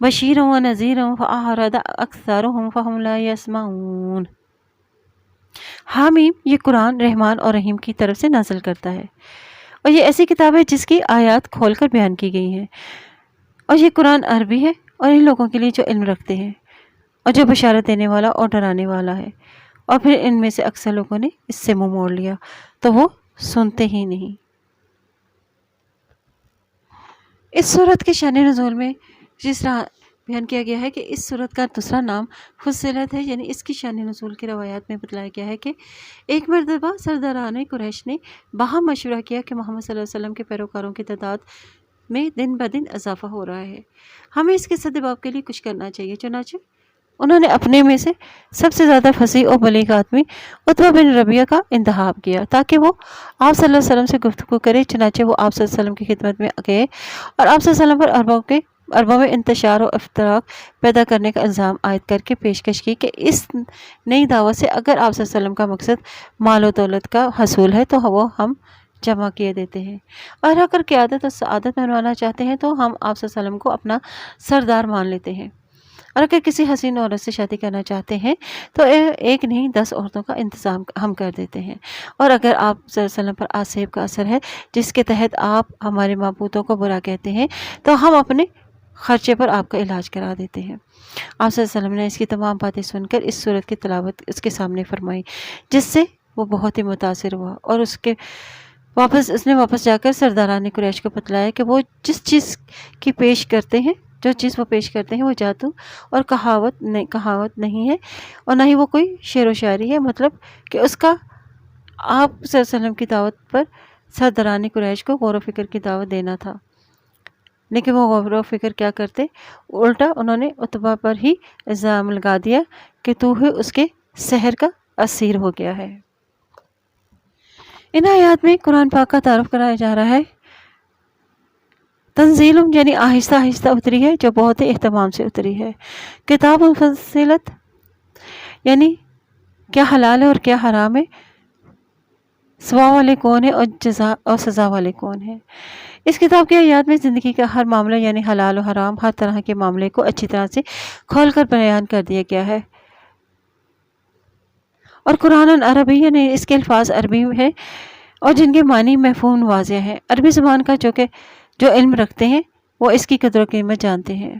بشیرا ونذیرا فأعرض اکثرهم فهم لا یسمعون۔ حامیم یہ قرآن رحمان اور رحیم کی طرف سے نازل کرتا ہے، اور یہ ایسی کتاب ہے جس کی آیات کھول کر بیان کی گئی ہیں، اور یہ قرآن عربی ہے اور ان لوگوں کے لیے جو علم رکھتے ہیں، اور جو بشارت دینے والا اور ڈرانے والا ہے۔ اور پھر ان میں سے اکثر لوگوں نے اس سے منہ موڑ لیا تو وہ سنتے ہی نہیں۔ اس صورت کے شان نزول میں جس طرح بیان کیا گیا ہے کہ اس صورت کا دوسرا نام فصلت ہے، یعنی اس کی شان نزول کی روایات میں بتلایا گیا ہے کہ ایک مرتبہ سرداران قریش نے باہم مشورہ کیا کہ محمد صلی اللہ علیہ وسلم کے پیروکاروں کی تعداد میں دن بدن اضافہ ہو رہا ہے، ہمیں اس کے سدباب کے لیے کچھ کرنا چاہیے۔ چنانچہ انہوں نے اپنے میں سے سب سے زیادہ فصیح اور بلیغ آدمی عتبہ بن ربیعہ کا انتخاب کیا تاکہ وہ آپ صلی اللہ علیہ وسلم سے گفتگو کرے۔ چنانچہ وہ آپ صلی اللہ علیہ وسلم کی خدمت میں گئے اور آپ صلی اللہ علیہ وسلم پر عربوں میں انتشار و افتراق پیدا کرنے کا الزام عائد کر کے پیشکش کی کہ اس نئی دعوت سے اگر آپ صلی اللہ علیہ وسلم کا مقصد مال و دولت کا حصول ہے تو وہ ہم جمع کیے دیتے ہیں، اور اگر قیادت اور سعادت بنوانا چاہتے ہیں تو ہم آپ صلی اللہ علیہ وسلم کو اپنا سردار مان لیتے ہیں، اور اگر کسی حسین عورت سے شادی کرنا چاہتے ہیں تو ایک نہیں 10 عورتوں کا انتظام ہم کر دیتے ہیں، اور اگر آپ صلی اللہ علیہ وسلم پر آصیب کا اثر ہے جس کے تحت آپ ہمارے معبودوں کو برا کہتے ہیں تو ہم اپنے خرچے پر آپ کا علاج کرا دیتے ہیں۔ آپ صلی اللہ علیہ وسلم نے اس کی تمام باتیں سن کر اس صورت کی تلاوت اس کے سامنے فرمائی، جس سے وہ بہت ہی متاثر ہوا، اور اس نے واپس جا کر سرداران قریش کو بتلایا کہ وہ جس چیز کی پیش کرتے ہیں، جو چیز وہ پیش کرتے ہیں وہ جادو اور کہاوت نہیں ہے، اور نہ ہی وہ کوئی شعر و شاعری ہے، مطلب کہ اس کا آپ صلی اللہ علیہ وسلم کی دعوت پر سرداران قریش کو غور و فکر کی دعوت دینا تھا، لیکن وہ غور و فکر کیا کرتے، الٹا انہوں نے عتبہ پر ہی الزام لگا دیا کہ تو ہی اس کے سحر کا اسیر ہو گیا ہے۔ ان آیات میں قرآن پاک کا تعارف کرایا جا رہا ہے۔ تنزیل یعنی آہستہ آہستہ اتری ہے، جو بہت ہی اہتمام سے اتری ہے۔ کتاب فصلت یعنی کیا حلال ہے اور کیا حرام ہے، ثواب والے کون ہیں اور جزا اور سزا والے کون ہیں۔ اس کتاب کی آیات میں زندگی کا ہر معاملہ یعنی حلال و حرام، ہر طرح کے معاملے کو اچھی طرح سے کھول کر بیان کر دیا گیا ہے، اور قرآن عربی یعنی اس کے الفاظ عربی ہیں اور جن کے معنی مفہوم واضح ہیں۔ عربی زبان کا جو علم رکھتے ہیں وہ اس کی قدر و قیمت جانتے ہیں۔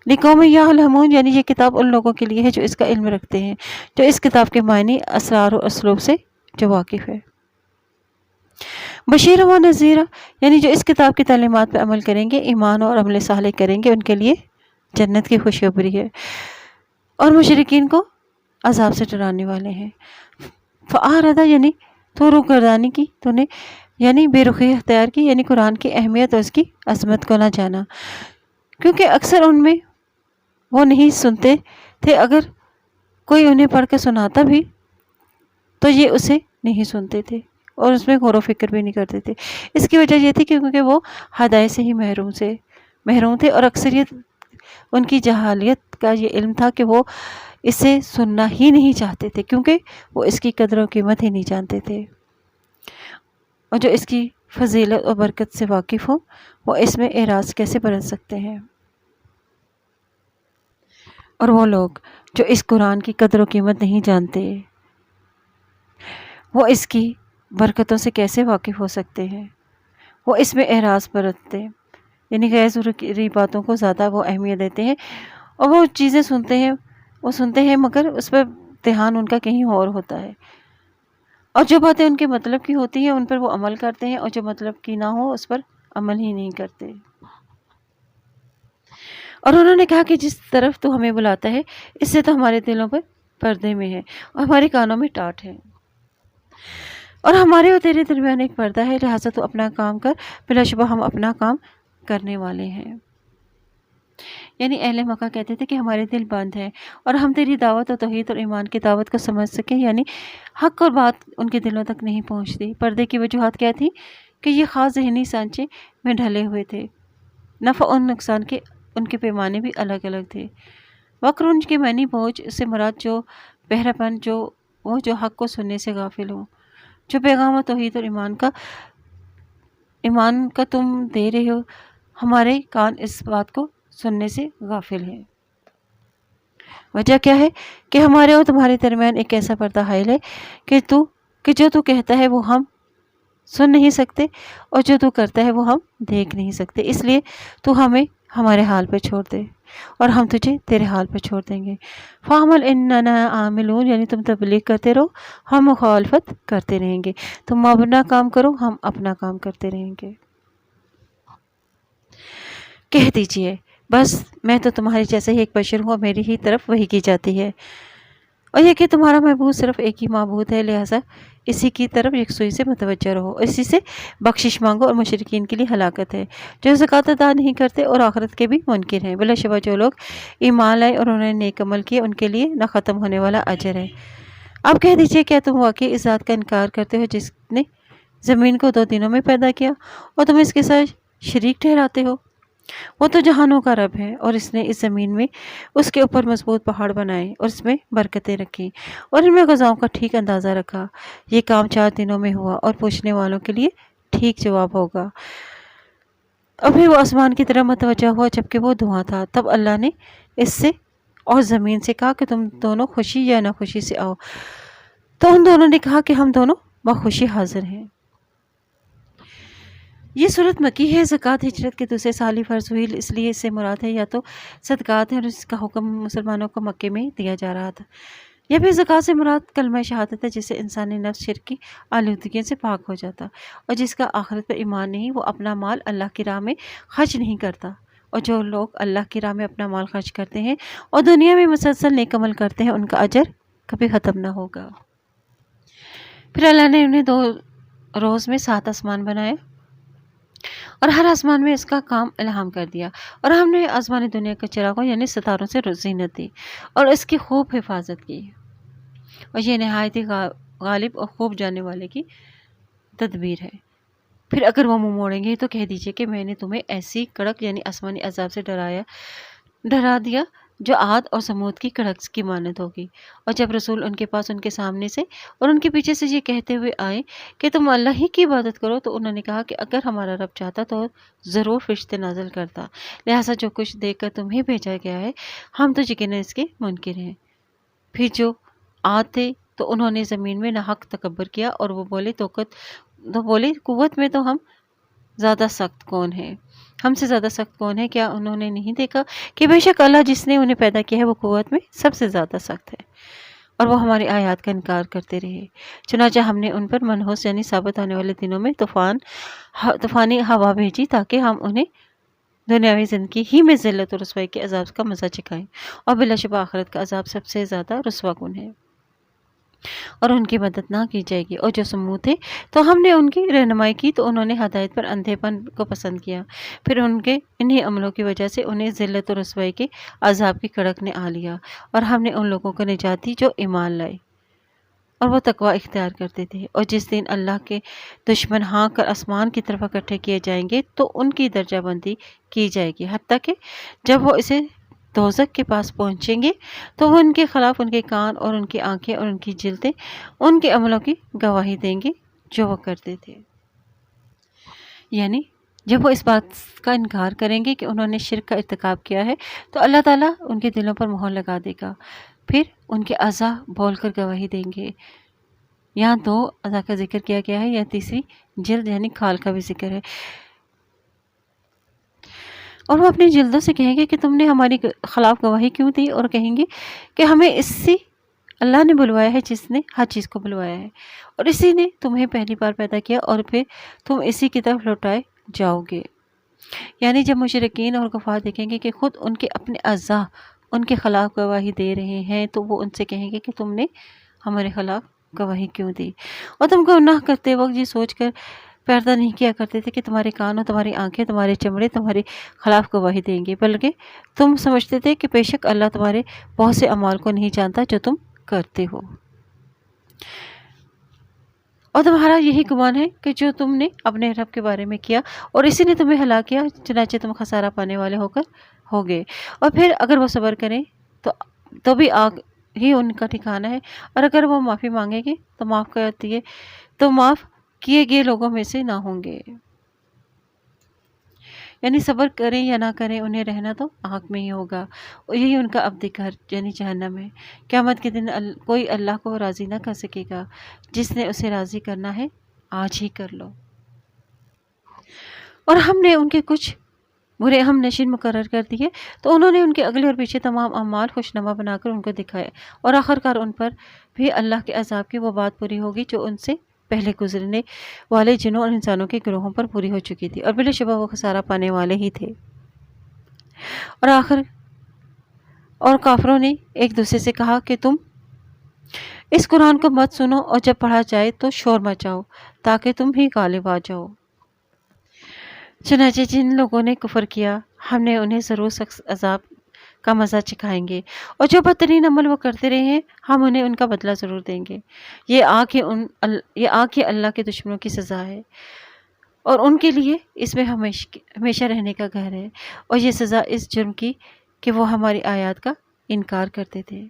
لقوم یعلمون یعنی یہ کتاب ان لوگوں کے لیے ہے جو اس کا علم رکھتے ہیں، جو اس کتاب کے معنی، اسرار و اسلوب سے جو واقف ہے۔ بشیر و نذیر یعنی جو اس کتاب کی تعلیمات پر عمل کریں گے، ایمان اور عمل صالح کریں گے، ان کے لیے جنت کی خوشخبری ہے، اور مشرکین کو عذاب سے ڈرانے والے ہیں۔ فأعرض یعنی تو روگردانی کی، تو نے یعنی بے رخی اختیار کی، یعنی قرآن کی اہمیت اور اس کی عظمت کو نہ جانا، کیونکہ اکثر ان میں وہ نہیں سنتے تھے، اگر کوئی انہیں پڑھ کے سناتا بھی تو یہ اسے نہیں سنتے تھے اور اس میں غور و فکر بھی نہیں کرتے تھے۔ اس کی وجہ یہ تھی کیونکہ وہ ہدایت سے ہی محروم تھے، اور اکثریت ان کی جہالیت کا یہ علم تھا کہ وہ اسے سننا ہی نہیں چاہتے تھے، کیونکہ وہ اس کی قدر و قیمت ہی نہیں جانتے تھے، اور جو اس کی فضیلت اور برکت سے واقف ہوں وہ اس میں اعراض کیسے برت سکتے ہیں، اور وہ لوگ جو اس قرآن کی قدر و قیمت نہیں جانتے وہ اس کی برکتوں سے کیسے واقف ہو سکتے ہیں، وہ اس میں اعراض برتتے، یعنی غیر ضروری باتوں کو زیادہ وہ اہمیت دیتے ہیں، اور وہ چیزیں سنتے ہیں مگر اس پر دھیان ان کا کہیں اور ہوتا ہے، اور جو باتیں ان کے مطلب کی ہوتی ہیں ان پر وہ عمل کرتے ہیں، اور جو مطلب کی نہ ہو اس پر عمل ہی نہیں کرتے۔ اور انہوں نے کہا کہ جس طرف تو ہمیں بلاتا ہے اس سے تو ہمارے دلوں پر پردے میں ہے اور ہمارے کانوں میں ٹاٹ ہے، اور ہمارے اور تیرے درمیان ایک پردہ ہے، لہٰذا تو اپنا کام کر، بلا شبہ ہم اپنا کام کرنے والے ہیں۔ یعنی اہل مکہ کہتے تھے کہ ہمارے دل بند ہیں اور ہم تیری دعوت اور توحید اور ایمان کی دعوت کو سمجھ سکیں، یعنی حق اور بات ان کے دلوں تک نہیں پہنچتی۔ پردے کی وجوہات کیا تھی کہ یہ خاص ذہنی سانچے میں ڈھلے ہوئے تھے۔ نفع اور نقصان کے ان کے پیمانے بھی الگ الگ تھے۔ وقر ان کے معنی بوجھ سے مراد جو بہرا پن، جو حق کو سننے سے غافل ہو، جو پیغام و توحید اور ایمان کا تم دے رہے ہو، ہمارے کان اس بات کو سننے سے غافل ہیں۔ وجہ کیا ہے کہ ہمارے اور تمہارے درمیان ایک ایسا پردہ حائل ہے کہ جو تو کہتا ہے وہ ہم سن نہیں سکتے، اور جو تو کرتا ہے وہ ہم دیکھ نہیں سکتے۔ اس لیے تو ہمیں ہمارے حال پہ چھوڑ دے اور ہم تجھے تیرے حال پہ چھوڑ دیں گے۔ فَعْمَلْ إِنَّنَا عَامِلُونَ، یعنی تم تبلیغ کرتے رہو، ہم مخالفت کرتے رہیں گے۔ تم اپنا کام کرو، ہم اپنا کام کرتے رہیں گے۔ کہہ دیجئے بس میں تو تمہارے جیسا ہی ایک بشر ہوں، اور میری ہی طرف وحی کی جاتی ہے، اور یہ کہ تمہارا معبود صرف ایک ہی معبود ہے، لہٰذا اسی کی طرف یکسوئی سے متوجہ رہو، اسی سے بخشش مانگو۔ اور مشرکین کے لیے ہلاکت ہے جو زکوٰۃ ادا نہیں کرتے اور آخرت کے بھی منکر ہیں۔ بلا شبہ جو لوگ ایمان لائے اور انہوں نے نیک عمل کیے، ان کے لیے نہ ختم ہونے والا اجر ہے۔ اب کہہ دیجئے کیا تم واقعی اس ذات کا انکار کرتے ہو جس نے زمین کو 2 دنوں میں پیدا کیا اور تم اس کے ساتھ شریک ٹھہراتے ہو؟ وہ تو جہانوں کا رب ہے، اور اس نے اس زمین میں اس کے اوپر مضبوط پہاڑ بنائے اور اس میں برکتیں رکھی اور ان میں غذاؤں کا ٹھیک اندازہ رکھا۔ یہ کام 4 دنوں میں ہوا، اور پوچھنے والوں کے لیے ٹھیک جواب ہوگا۔ اور پھر وہ آسمان کی طرف متوجہ ہوا جبکہ وہ دھواں تھا۔ تب اللہ نے اس سے اور زمین سے کہا کہ تم دونوں خوشی یا ناخوشی سے آؤ، تو ان دونوں نے کہا کہ ہم دونوں بخوشی حاضر ہیں۔ یہ صورت مکی ہے۔ زکوٰۃ ہجرت کے دوسرے سال ہی فرض ہوئی، اس لیے اس سے مراد ہے یا تو صدقات ہیں اور اس کا حکم مسلمانوں کو مکے میں دیا جا رہا تھا، یا پھر زکوٰۃ سے مراد کلمہ شہادت ہے، جس سے انسانی نفس شرک کی آلودگیوں سے پاک ہو جاتا، اور جس کا آخرت پر ایمان نہیں وہ اپنا مال اللہ کی راہ میں خرچ نہیں کرتا۔ اور جو لوگ اللہ کی راہ میں اپنا مال خرچ کرتے ہیں اور دنیا میں مسلسل نیک عمل کرتے ہیں، ان کا اجر کبھی ختم نہ ہوگا۔ پھر اللہ نے انہیں 2 روز میں 7 آسمان بنائے اور ہر آسمان میں اس کا کام الہام کر دیا، اور ہم نے آسمانی دنیا کے چراغوں یعنی ستاروں سے زینت دی اور اس کی خوب حفاظت کی، اور یہ نہایت ہی غالب اور خوب جاننے والے کی تدبیر ہے۔ پھر اگر وہ منہ موڑیں گے تو کہہ دیجئے کہ میں نے تمہیں ایسی کڑک یعنی آسمانی عذاب سے ڈرا دیا جو عاد اور سمود کی کڑک کی مانند ہوگی۔ اور جب رسول ان کے پاس ان کے سامنے سے اور ان کے پیچھے سے یہ کہتے ہوئے آئے کہ تم اللہ ہی کی عبادت کرو، تو انہوں نے کہا کہ اگر ہمارا رب چاہتا تو ضرور فرشتے نازل کرتا، لہٰذا جو کچھ دیکھ کر تمہیں بھیجا گیا ہے ہم تو یقیناً اس کے منکر ہیں۔ پھر جو عاد تھے تو انہوں نے زمین میں ناحق تکبر کیا، اور وہ بولے قوت میں تو ہم زیادہ سخت کون ہے، ہم سے زیادہ سخت کون ہے؟ کیا انہوں نے نہیں دیکھا کہ بے شک اللہ جس نے انہیں پیدا کیا ہے وہ قوت میں سب سے زیادہ سخت ہے؟ اور وہ ہماری آیات کا انکار کرتے رہے، چنانچہ ہم نے ان پر منحوس یعنی ثابت آنے والے دنوں میں طوفانی ہوا بھیجی تاکہ ہم انہیں دنیاوی زندگی ہی میں ذلت اور رسوائی کے عذاب کا مزہ چکھائیں، اور بلا شبہ آخرت کا عذاب سب سے زیادہ رسوا کن ہے اور ان کی مدد نہ کی جائے گی۔ اور جو سمود تھے تو ہم نے ان کی رہنمائی کی تو انہوں نے ہدایت پر اندھے پن کو پسند کیا، پھر ان کے انہی عملوں کی وجہ سے انہیں ذلت اور رسوائی کے عذاب کی کڑک نے آ لیا، اور ہم نے ان لوگوں کو نجات دی جو ایمان لائے اور وہ تقوی اختیار کرتے تھے۔ اور جس دن اللہ کے دشمن ہانک کر آسمان کی طرف اکٹھے کیے جائیں گے تو ان کی درجہ بندی کی جائے گی، حتیٰ کہ جب وہ اسے دوزخ کے پاس پہنچیں گے تو وہ ان کے خلاف ان کے کان اور ان کی آنکھیں اور ان کی جلدیں ان کے عملوں کی گواہی دیں گے جو وہ کرتے تھے۔ یعنی جب وہ اس بات کا انکار کریں گے کہ انہوں نے شرک کا ارتکاب کیا ہے تو اللہ تعالیٰ ان کے دلوں پر مہر لگا دے گا، پھر ان کے اعضاء بول کر گواہی دیں گے۔ یہاں 2 اعضاء کا ذکر کیا گیا ہے، یا تیسری جلد یعنی کھال کا بھی ذکر ہے۔ اور وہ اپنی جلدوں سے کہیں گے کہ تم نے ہماری خلاف گواہی کیوں دی، اور کہیں گے کہ ہمیں اسی اللہ نے بلوایا ہے جس نے ہر چیز کو بلوایا ہے، اور اسی نے تمہیں پہلی بار پیدا کیا اور پھر تم اسی کی طرف لوٹائے جاؤ گے۔ یعنی جب مشرکین اور کفار دیکھیں گے کہ خود ان کے اپنے اعضاء ان کے خلاف گواہی دے رہے ہیں تو وہ ان سے کہیں گے کہ تم نے ہمارے خلاف گواہی کیوں دی، اور تم کو گناہ کرتے وقت یہ سوچ کر پردہ نہیں کیا کرتے تھے کہ تمہارے کان اور تمہاری آنکھیں تمہارے چمڑے تمہارے خلاف گواہی دیں گے، بلکہ تم سمجھتے تھے کہ بے شک اللہ تمہارے بہت سے اعمال کو نہیں جانتا جو تم کرتے ہو۔ اور تمہارا یہی گمان ہے کہ جو تم نے اپنے رب کے بارے میں کیا اور اسی نے تمہیں ہلاک کیا، چنانچہ تم خسارہ پانے والے ہوگے۔ اور پھر اگر وہ صبر کریں تو بھی آگ ہی ان کا ٹھکانہ ہے، اور اگر وہ معافی مانگیں گے تو معاف کیے گئے لوگوں میں سے نہ ہوں گے۔ یعنی صبر کریں یا نہ کریں، انہیں رہنا تو آگ میں ہی ہوگا، اور یہی ان کا ابدی گھر یعنی جہنم ہے۔ قیامت کے دن کوئی اللہ کو راضی نہ کر سکے گا۔ جس نے اسے راضی کرنا ہے آج ہی کر لو۔ اور ہم نے ان کے کچھ برے ہم نشین مقرر کر دیے، تو انہوں نے ان کے اگلے اور پیچھے تمام اعمال خوشنما بنا کر ان کو دکھائے، اور آخرکار ان پر بھی اللہ کے عذاب کی وہ بات پوری ہوگی جو ان سے پہلے گزرنے والے جنوں اور انسانوں کے گروہوں پر پوری ہو چکی تھی، اور بلا شبہ وہ خسارہ پانے والے ہی تھے۔ اور کافروں نے ایک دوسرے سے کہا کہ تم اس قرآن کو مت سنو، اور جب پڑھا جائے تو شور مچاؤ تاکہ تم ہی غالب آ جاؤ۔ چنانچہ جن لوگوں نے کفر کیا ہم نے انہیں ضرور سخت عذاب کا مزہ چکھائیں گے، اور جو بدترین عمل وہ کرتے رہے ہیں ہم انہیں ان کا بدلہ ضرور دیں گے۔ یہ آگ ہی اللہ کے دشمنوں کی سزا ہے، اور ان کے لیے اس میں ہمیشہ رہنے کا گھر ہے، اور یہ سزا اس جرم کی کہ وہ ہماری آیات کا انکار کرتے تھے۔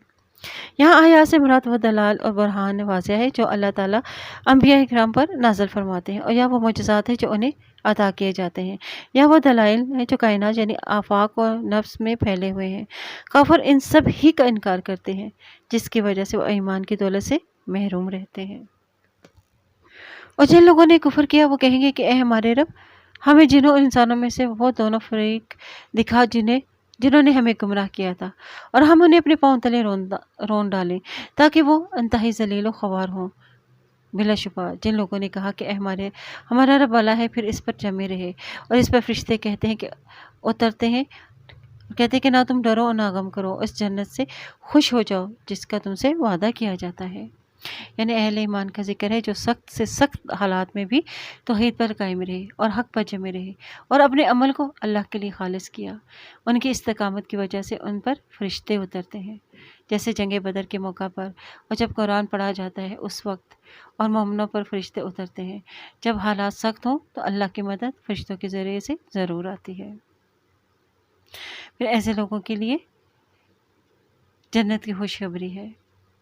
یہاں آیات سے مراد وہ دلال اور برہان واضح ہے جو اللہ تعالیٰ انبیاء اکرام پر نازل فرماتے ہیں، اور یا وہ معجزات ہیں جو انہیں عطا کیے جاتے ہیں، یا وہ دلائل ہیں جو کائنات یعنی آفاق اور نفس میں پھیلے ہوئے ہیں۔ کافر ان سب ہی کا انکار کرتے ہیں، جس کی وجہ سے وہ ایمان کی دولت سے محروم رہتے ہیں۔ اور جن لوگوں نے کفر کیا وہ کہیں گے کہ اے ہمارے رب، ہمیں جنوں اور انسانوں میں سے وہ دونوں فریق دکھا جنہوں نے ہمیں گمراہ کیا تھا، اور ہم انہیں اپنے پاؤں تلے رون ڈالیں تاکہ وہ انتہائی ذلیل و خوار ہوں۔ بلا شبہ جن لوگوں نے کہا کہ ہمارا رب والا ہے، پھر اس پر جمے رہے، اور اس پر فرشتے کہتے ہیں کہ نہ تم ڈرو اور نہ غم کرو، اس جنت سے خوش ہو جاؤ جس کا تم سے وعدہ کیا جاتا ہے۔ یعنی اہل ایمان کا ذکر ہے جو سخت سے سخت حالات میں بھی توحید پر قائم رہے اور حق پر جمے رہے، اور اپنے عمل کو اللہ کے لیے خالص کیا۔ ان کی استقامت کی وجہ سے ان پر فرشتے اترتے ہیں، جیسے جنگ بدر کے موقع پر، اور جب قرآن پڑھا جاتا ہے اس وقت، اور مومنوں پر فرشتے اترتے ہیں۔ جب حالات سخت ہوں تو اللہ کی مدد فرشتوں کے ذریعے سے ضرور آتی ہے۔ پھر ایسے لوگوں کے لیے جنت کی خوشخبری ہے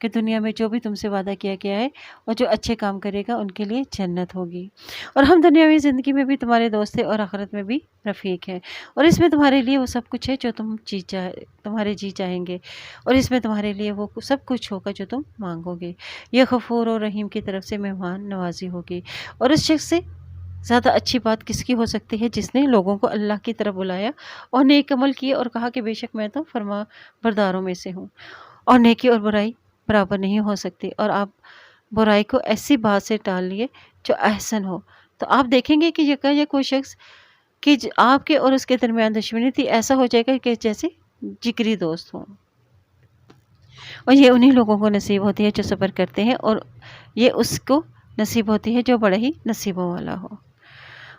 کہ دنیا میں جو بھی تم سے وعدہ کیا گیا ہے اور جو اچھے کام کرے گا ان کے لیے جنت ہوگی، اور ہم دنیاوی زندگی میں بھی تمہارے دوست ہیں اور آخرت میں بھی رفیق ہیں، اور اس میں تمہارے لیے وہ سب کچھ ہے جو تمہارے جی چاہیں گے، اور اس میں تمہارے لیے وہ سب کچھ ہوگا جو تم مانگو گے۔ یہ غفور اور رحیم کی طرف سے مہمان نوازی ہوگی، اور اس شخص سے زیادہ اچھی بات کس کی ہو سکتی ہے جس نے لوگوں کو اللہ کی طرف بلایا اور نیک عمل کیے اور کہا کہ بے شک میں تو فرما برداروں میں سے ہوں، اور نیکی اور برائی برابر نہیں ہو سکتی، اور آپ برائی کو ایسی بات سے ٹال لیے جو احسن ہو، تو آپ دیکھیں گے کہ یکایک وہ شخص کہ آپ کے اور اس کے درمیان دشمنی تھی ایسا ہو جائے گا کہ جیسے جگری دوست ہوں۔ اور یہ انہی لوگوں کو نصیب ہوتی ہے جو صبر کرتے ہیں، اور یہ اس کو نصیب ہوتی ہے جو بڑے ہی نصیبوں والا ہو۔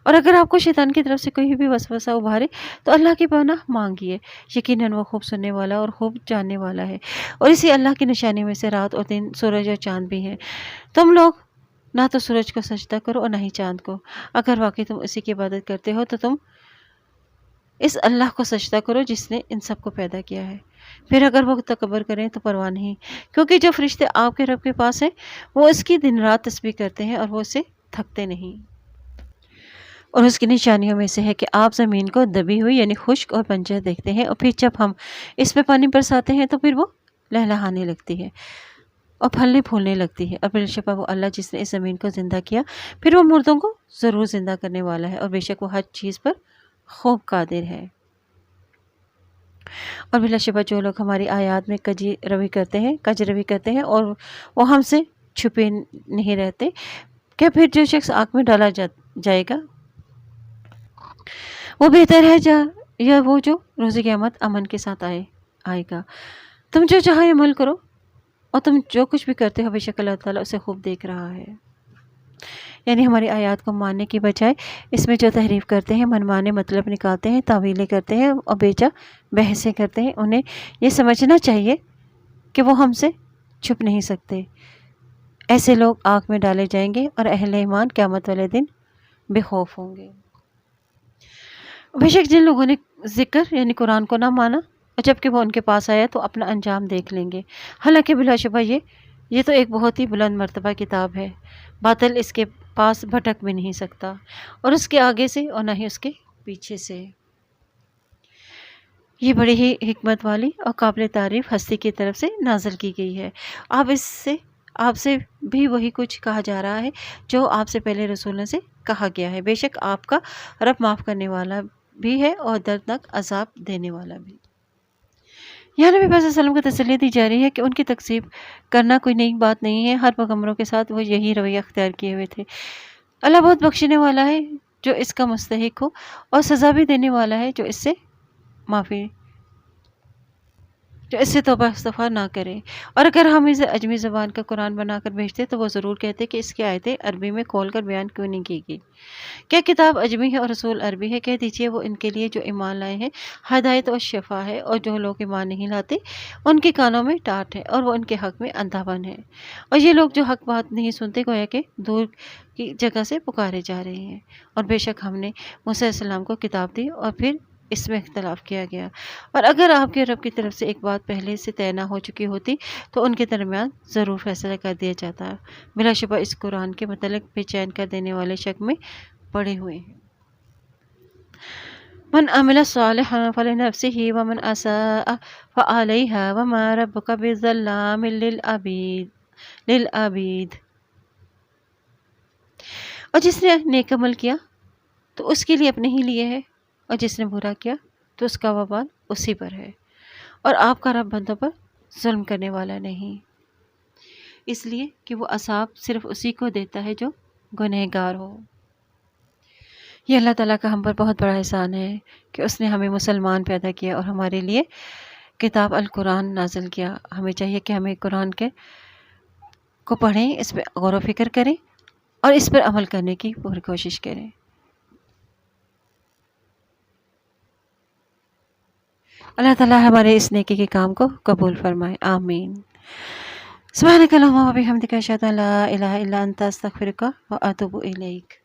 اور اگر آپ کو شیطان کی طرف سے کوئی بھی وسوسہ ابھارے تو اللہ کی پناہ مانگیے، یقیناً وہ خوب سننے والا اور خوب جاننے والا ہے۔ اور اسی اللہ کی نشانی میں سے رات اور دن، سورج اور چاند بھی ہیں۔ تم لوگ نہ تو سورج کو سجدہ کرو اور نہ ہی چاند کو، اگر واقعی تم اسی کی عبادت کرتے ہو تو تم اس اللہ کو سجدہ کرو جس نے ان سب کو پیدا کیا ہے۔ پھر اگر وہ تکبر کریں تو پرواہ نہیں، کیونکہ جو فرشتے آپ کے رب کے پاس ہیں وہ اس کی دن رات تسبیح کرتے ہیں اور وہ اسے تھکتے نہیں۔ اور اس کی نشانیوں میں سے ہے کہ آپ زمین کو دبی ہوئی یعنی خشک اور بنجر دیکھتے ہیں، اور پھر جب ہم اس میں پانی برساتے ہیں تو پھر وہ لہلہانے لگتی ہے اور پھلنے پھولنے لگتی ہے۔ اور بالشبہ وہ اللہ جس نے اس زمین کو زندہ کیا، پھر وہ مردوں کو ضرور زندہ کرنے والا ہے، اور بے شک وہ ہر چیز پر خوب قادر ہے۔ اور بلا شبہ جو لوگ ہماری آیات میں کج روی کرتے ہیں اور وہ ہم سے چھپے نہیں رہتے، کہ پھر جو شخص آگ میں ڈالا جائے گا وہ بہتر ہے یا وہ جو روز قیامت امن کے ساتھ آئے گا۔ تم جو چاہے عمل کرو، اور تم جو کچھ بھی کرتے ہو بے شک اللہ تعالیٰ اسے خوب دیکھ رہا ہے۔ یعنی ہماری آیات کو ماننے کی بجائے اس میں جو تحریف کرتے ہیں، منمانے مطلب نکالتے ہیں، تعویلیں کرتے ہیں اور بیجا بحثیں کرتے ہیں، انہیں یہ سمجھنا چاہیے کہ وہ ہم سے چھپ نہیں سکتے۔ ایسے لوگ آگ میں ڈالے جائیں گے اور اہل ایمان قیامت والے دن بے خوف ہوں گے۔ بے شک جن لوگوں نے ذکر یعنی قرآن کو نہ مانا اور جب کہ وہ ان کے پاس آیا تو اپنا انجام دیکھ لیں گے۔ حالانکہ بلا شبہ یہ تو ایک بہت ہی بلند مرتبہ کتاب ہے، باطل اس کے پاس بھٹک بھی نہیں سکتا، اور اس کے آگے سے اور نہ ہی اس کے پیچھے سے۔ یہ بڑی ہی حکمت والی اور قابل تعریف ہستی کی طرف سے نازل کی گئی ہے۔ آپ سے بھی وہی کچھ کہا جا رہا ہے جو آپ سے پہلے رسولوں سے کہا گیا ہے۔ بے شک آپ کا رب معاف کرنے والا بھی ہے اور دردناک عذاب دینے والا بھی۔ یہاں نبی پاک صلی اللہ علیہ وسلم کو تسلی دی جا رہی ہے کہ ان کی تکذیب کرنا کوئی نئی بات نہیں ہے، ہر پیغمبروں کے ساتھ وہ یہی رویہ اختیار کیے ہوئے تھے۔ اللہ بہت بخشنے والا ہے جو اس کا مستحق ہو، اور سزا بھی دینے والا ہے جو اس سے توبہ استغفار نہ کرے۔ اور اگر ہم اسے اجمی زبان کا قرآن بنا کر بھیجتے تو وہ ضرور کہتے کہ اس کی آیتیں عربی میں کھول کر بیان کیوں نہیں کی گئی۔ کیا کتاب اجمی ہے اور رسول عربی ہے؟ کہہ دیجئے وہ ان کے لیے جو ایمان لائے ہیں ہدایت اور شفا ہے، اور جو لوگ ایمان نہیں لاتے ان کے کانوں میں ٹاٹ ہے اور وہ ان کے حق میں اندھا بن ہے، اور یہ لوگ جو حق بات نہیں سنتے گویا کہ دور کی جگہ سے پکارے جا رہے ہیں۔ اور بے شک ہم نے موسیٰ علیہ السلام کو کتاب دی اور پھر اس میں اختلاف کیا گیا، اور اگر آپ کے رب کی طرف سے ایک بات پہلے سے طے نہ ہو چکی ہوتی تو ان کے درمیان ضرور فیصلہ کر دیا جاتا۔ بلا شبہ اس قرآن کے متعلق بے چین کر دینے والے شک میں پڑے ہوئے ہیں۔ من عمل صالحا فلنفسه ومن اساء فعليها وما ربك بظلام للعبید۔ اور جس نے نیک عمل کیا تو اس کے لیے اپنے ہی لیے ہے، اور جس نے برا کیا تو اس کا وبال اسی پر ہے، اور آپ کا رب بندوں پر ظلم کرنے والا نہیں، اس لیے کہ وہ عذاب صرف اسی کو دیتا ہے جو گنہگار ہو۔ یہ اللہ تعالیٰ کا ہم پر بہت بڑا احسان ہے کہ اس نے ہمیں مسلمان پیدا کیا اور ہمارے لیے کتاب القرآن نازل کیا۔ ہمیں چاہیے کہ ہمیں قرآن کو پڑھیں، اس پہ غور و فکر کریں اور اس پر عمل کرنے کی پوری کوشش کریں۔ اللہ تعالیٰ ہمارے اس نیکی کے کام کو قبول فرمائے، آمین۔ سبحانک اللہم و بحمدک اشہد ان لا الہ الا انت استغفرک و اتوب الیک۔